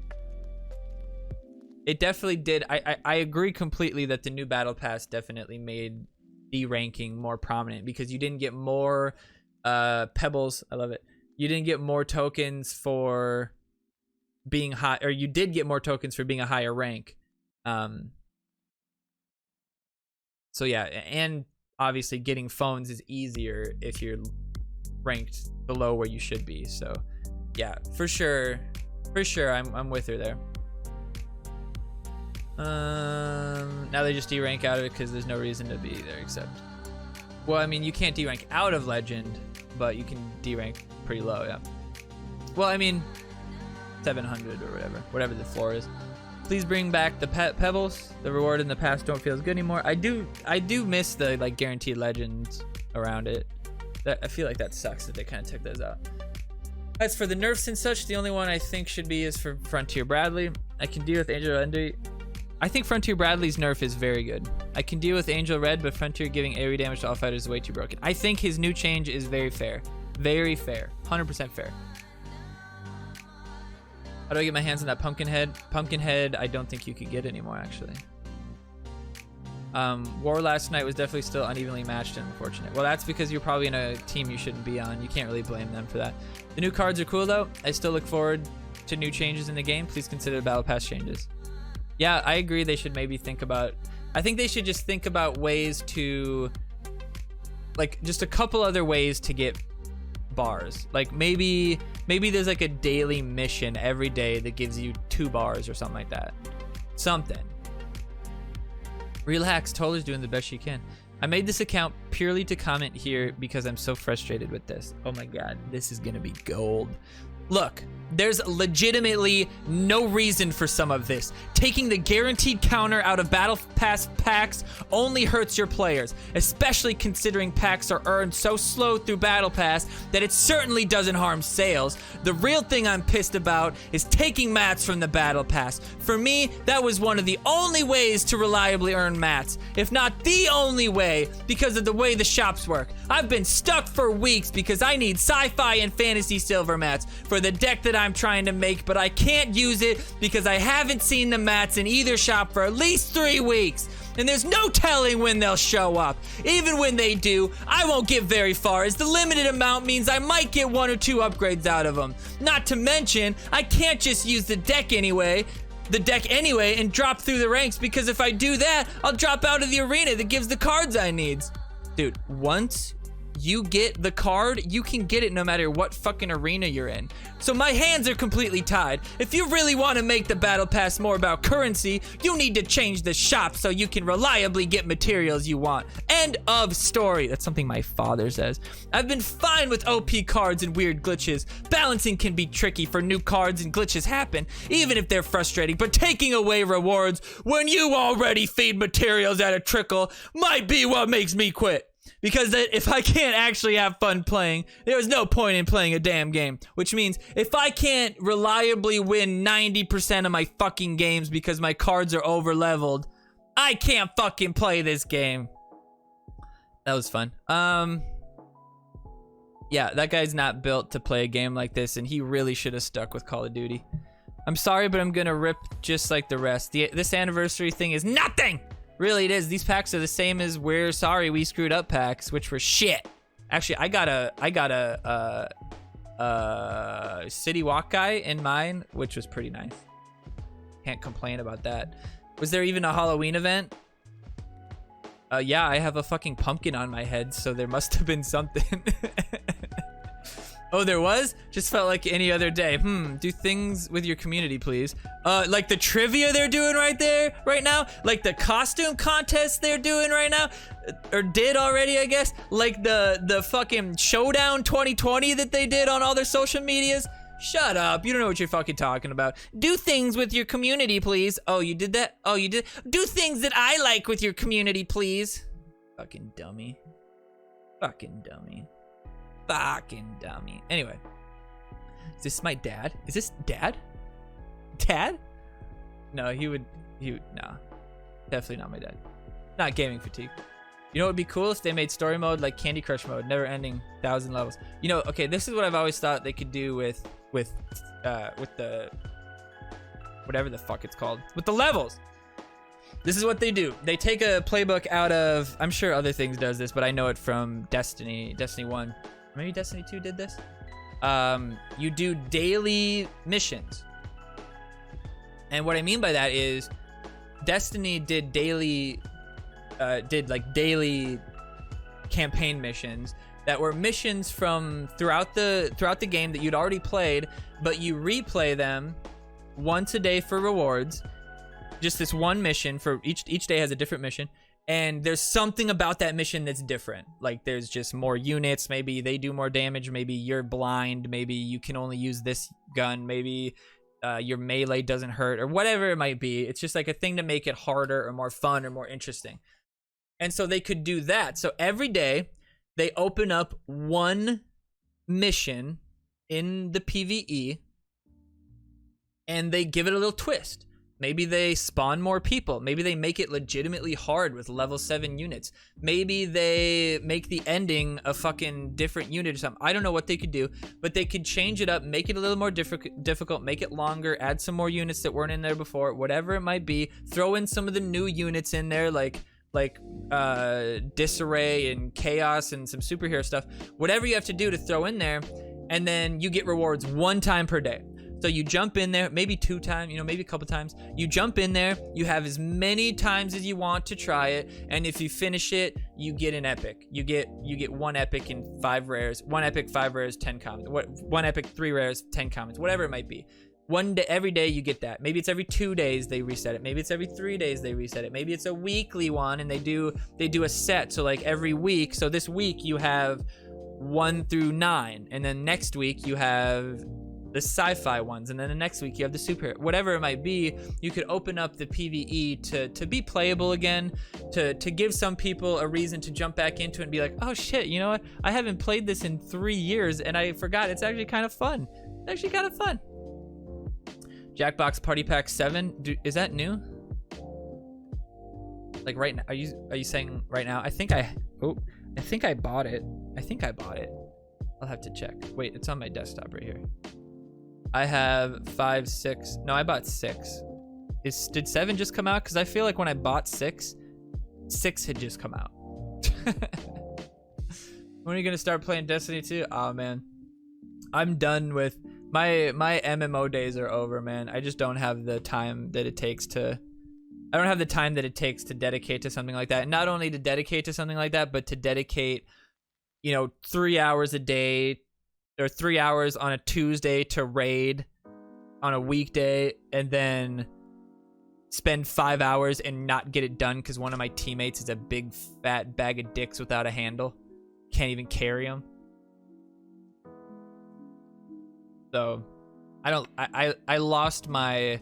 It definitely did. I agree completely that the new battle pass definitely made the ranking more prominent, because you didn't get more pebbles. I love it. You didn't get more tokens for being high, or you did get more tokens for being a higher rank. So yeah, and obviously getting phones is easier if you're ranked below where you should be. So yeah, for sure I'm with her there. Now they just derank out of it because there's no reason to be there except Well, I mean, you can't D-rank out of Legend, but you can D-rank pretty low, yeah. Well, I mean, 700 or whatever the floor is. Please bring back the pebbles. The reward in the past don't feel as good anymore. I do miss the like guaranteed legends around it. I feel like that sucks that they kind of took those out. As for the nerfs and such, the only one I think should be is for Frontier Bradley. I can deal with Angel Red. I think Frontier Bradley's nerf is very good. I can deal with Angel Red, but Frontier giving AoE damage to all fighters is way too broken. I think his new change is very fair. Very fair. 100% fair. How do I get my hands on that Pumpkinhead? Pumpkinhead, I don't think you could get anymore, actually. War last night was definitely still unevenly matched and unfortunate. Well, that's because you're probably in a team you shouldn't be on. You can't really blame them for that. The new cards are cool, though. I still look forward to new changes in the game. Please consider the Battle Pass changes. Yeah, I agree. They should maybe think about... I think they should just think about ways to... Like, just a couple other ways to get bars. Like, maybe there's like a daily mission every day that gives you 2 bars or something like that. Something. Relax, Toler's doing the best she can. I made this account purely to comment here because I'm so frustrated with this. Oh my god, this is gonna be gold. Look, there's legitimately no reason for some of this. Taking the guaranteed counter out of Battle Pass packs only hurts your players, especially considering packs are earned so slow through Battle Pass that it certainly doesn't harm sales. The real thing I'm pissed about is taking mats from the Battle Pass. For me, that was one of the only ways to reliably earn mats, if not the only way, because of the way the shops work. I've been stuck for weeks because I need sci-fi and fantasy silver mats for the deck that I'm trying to make, but I can't use it because I haven't seen the mats in either shop for at least 3 weeks. And there's no telling when they'll show up. Even when they do, I won't get very far, as the limited amount means I might get 1 or 2 upgrades out of them. Not to mention, I can't just use the deck anyway and drop through the ranks, because if I do that, I'll drop out of the arena that gives the cards I need. Dude, once you get the card, you can get it no matter what fucking arena you're in. So my hands are completely tied. If you really want to make the Battle Pass more about currency, you need to change the shop so you can reliably get materials you want. End of story. That's something my father says. I've been fine with OP cards and weird glitches. Balancing can be tricky for new cards and glitches happen, even if they're frustrating, but taking away rewards when you already feed materials at a trickle might be what makes me quit. Because if I can't actually have fun playing, there's no point in playing a damn game. Which means if I can't reliably win 90% of my fucking games because my cards are over leveled, I can't fucking play this game. That was fun. Yeah, that guy's not built to play a game like this, and he really should have stuck with Call of Duty. I'm sorry, but I'm gonna rip just like the rest. This anniversary thing is nothing! Really, it is. These packs are the same as We're Sorry We Screwed Up packs, which were shit. Actually, I got a City Walk guy in mine, which was pretty nice. Can't complain about that. Was there even a Halloween event? Yeah, I have a fucking pumpkin on my head, so there must have been something. Oh, there was? Just felt like any other day. Do things with your community, please. Like the trivia they're doing right now? Like the costume contest they're doing right now? Or did already, I guess? Like the fucking Showdown 2020 that they did on all their social medias? Shut up, you don't know what you're fucking talking about. Do things with your community, please. Oh, you did that? Oh, you did? Do things that I like with your community, please. Fucking dummy. Fucking dummy. Fucking dummy. Anyway. Is this my dad? Is this dad? Dad? No, no. Definitely not my dad. Not gaming fatigue. You know what would be cool if they made story mode like Candy Crush mode, never ending, 1,000 levels. You know, okay, this is what I've always thought they could do with the whatever the fuck it's called. With the levels. This is what they do. They take a playbook out of, I'm sure other things does this, but I know it from Destiny 1. Maybe Destiny 2 did this. You do daily missions. And what I mean by that is Destiny did daily campaign missions that were missions from throughout the game that you'd already played, but you replay them once a day for rewards. Just this one mission for each day has a different mission, And there's something about that mission that's different. Like there's just more units. Maybe they do more damage. Maybe you're blind. Maybe you can only use this gun. Maybe your melee doesn't hurt or whatever it might be. It's just like a thing to make it harder or more fun or more interesting. And so they could do that. So every day they open up one mission in the PvE and they give it a little twist. Maybe they spawn more people. Maybe they make it legitimately hard with level 7 units. Maybe they make the ending a fucking different unit or something. I don't know what they could do, but they could change it up, make it a little more difficult, make it longer, add some more units that weren't in there before, whatever it might be. Throw in some of the new units in there, like disarray and chaos and some superhero stuff. Whatever you have to do to throw in there, and then you get rewards 1 time per day. So you jump in there, maybe 2 times, you know, maybe a couple times. You jump in there, you have as many times as you want to try it, and if you finish it, you get an epic. You get 1 epic and 5 rares, 1 epic, 5 rares, 10 commons. 1 epic, 3 rares, 10 commons, whatever it might be. One day, every day you get that. Maybe it's every 2 days they reset it. Maybe it's every 3 days they reset it. Maybe it's a weekly one and they do a set. So like every week. So this week you have 1 through 9, and then next week you have the sci-fi ones, and then the next week you have the super, whatever it might be. You could open up the PvE to be playable again, to give some people a reason to jump back into it and be like, oh shit, you know what? I haven't played this in 3 years and I forgot. It's actually kind of fun. It's actually kind of fun. Jackbox Party Pack 7, is that new? Like right now, are you saying right now? I think I bought it. I'll have to check. Wait, it's on my desktop right here. I have 5, 6. No, I bought 6. Did 7 just come out? Because I feel like when I bought 6 had just come out. When are you gonna start playing Destiny 2? Oh man, I'm done with my MMO days are over, man. I just don't have the time that it takes to. I don't have the time that it takes to dedicate to something like that. And not only to dedicate to something like that, but to dedicate, 3 hours a day. Or 3 hours on a Tuesday to raid on a weekday, and then spend 5 hours and not get it done because one of my teammates is a big fat bag of dicks without a handle. Can't even carry them. So I lost the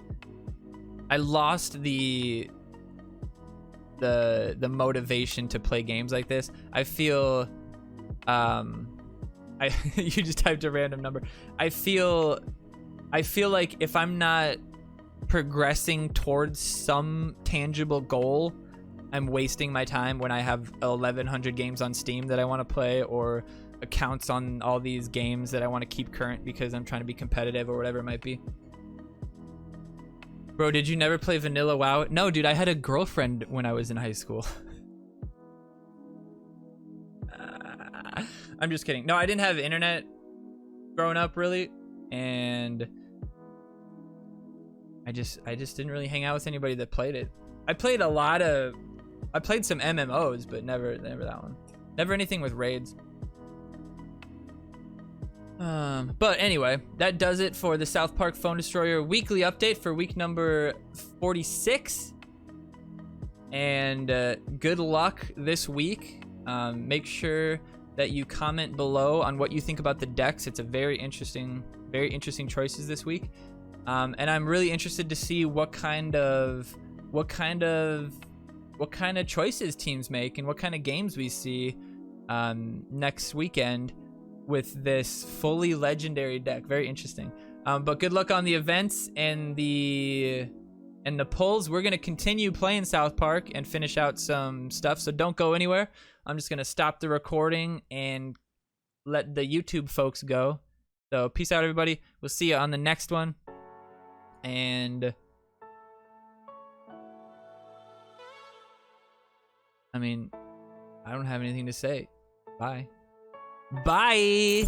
motivation to play games like this. I feel you just typed a random number. I feel like if I'm not progressing towards some tangible goal, I'm wasting my time when I have 1,100 games on Steam that I want to play, or accounts on all these games that I want to keep current because I'm trying to be competitive or whatever it might be. Bro, did you never play Vanilla WoW? No, dude, I had a girlfriend when I was in high school. I'm just kidding. No, I didn't have internet growing up really, and I just didn't really hang out with anybody that played it. I played some MMOs, but never that one. Never anything with raids. But anyway, that does it for the South Park Phone Destroyer weekly update for week number 46. And good luck this week. Make sure that you comment below on what you think about the decks. It's a very interesting choices this week. And I'm really interested to see what kind of choices teams make and what kind of games we see next weekend with this fully legendary deck. Very interesting. But good luck on the events and the polls. We're gonna continue playing South Park and finish out some stuff, so don't go anywhere. I'm just gonna stop the recording and let the YouTube folks go. So peace out, everybody. We'll see you on the next one. And I mean, I don't have anything to say. Bye. Bye.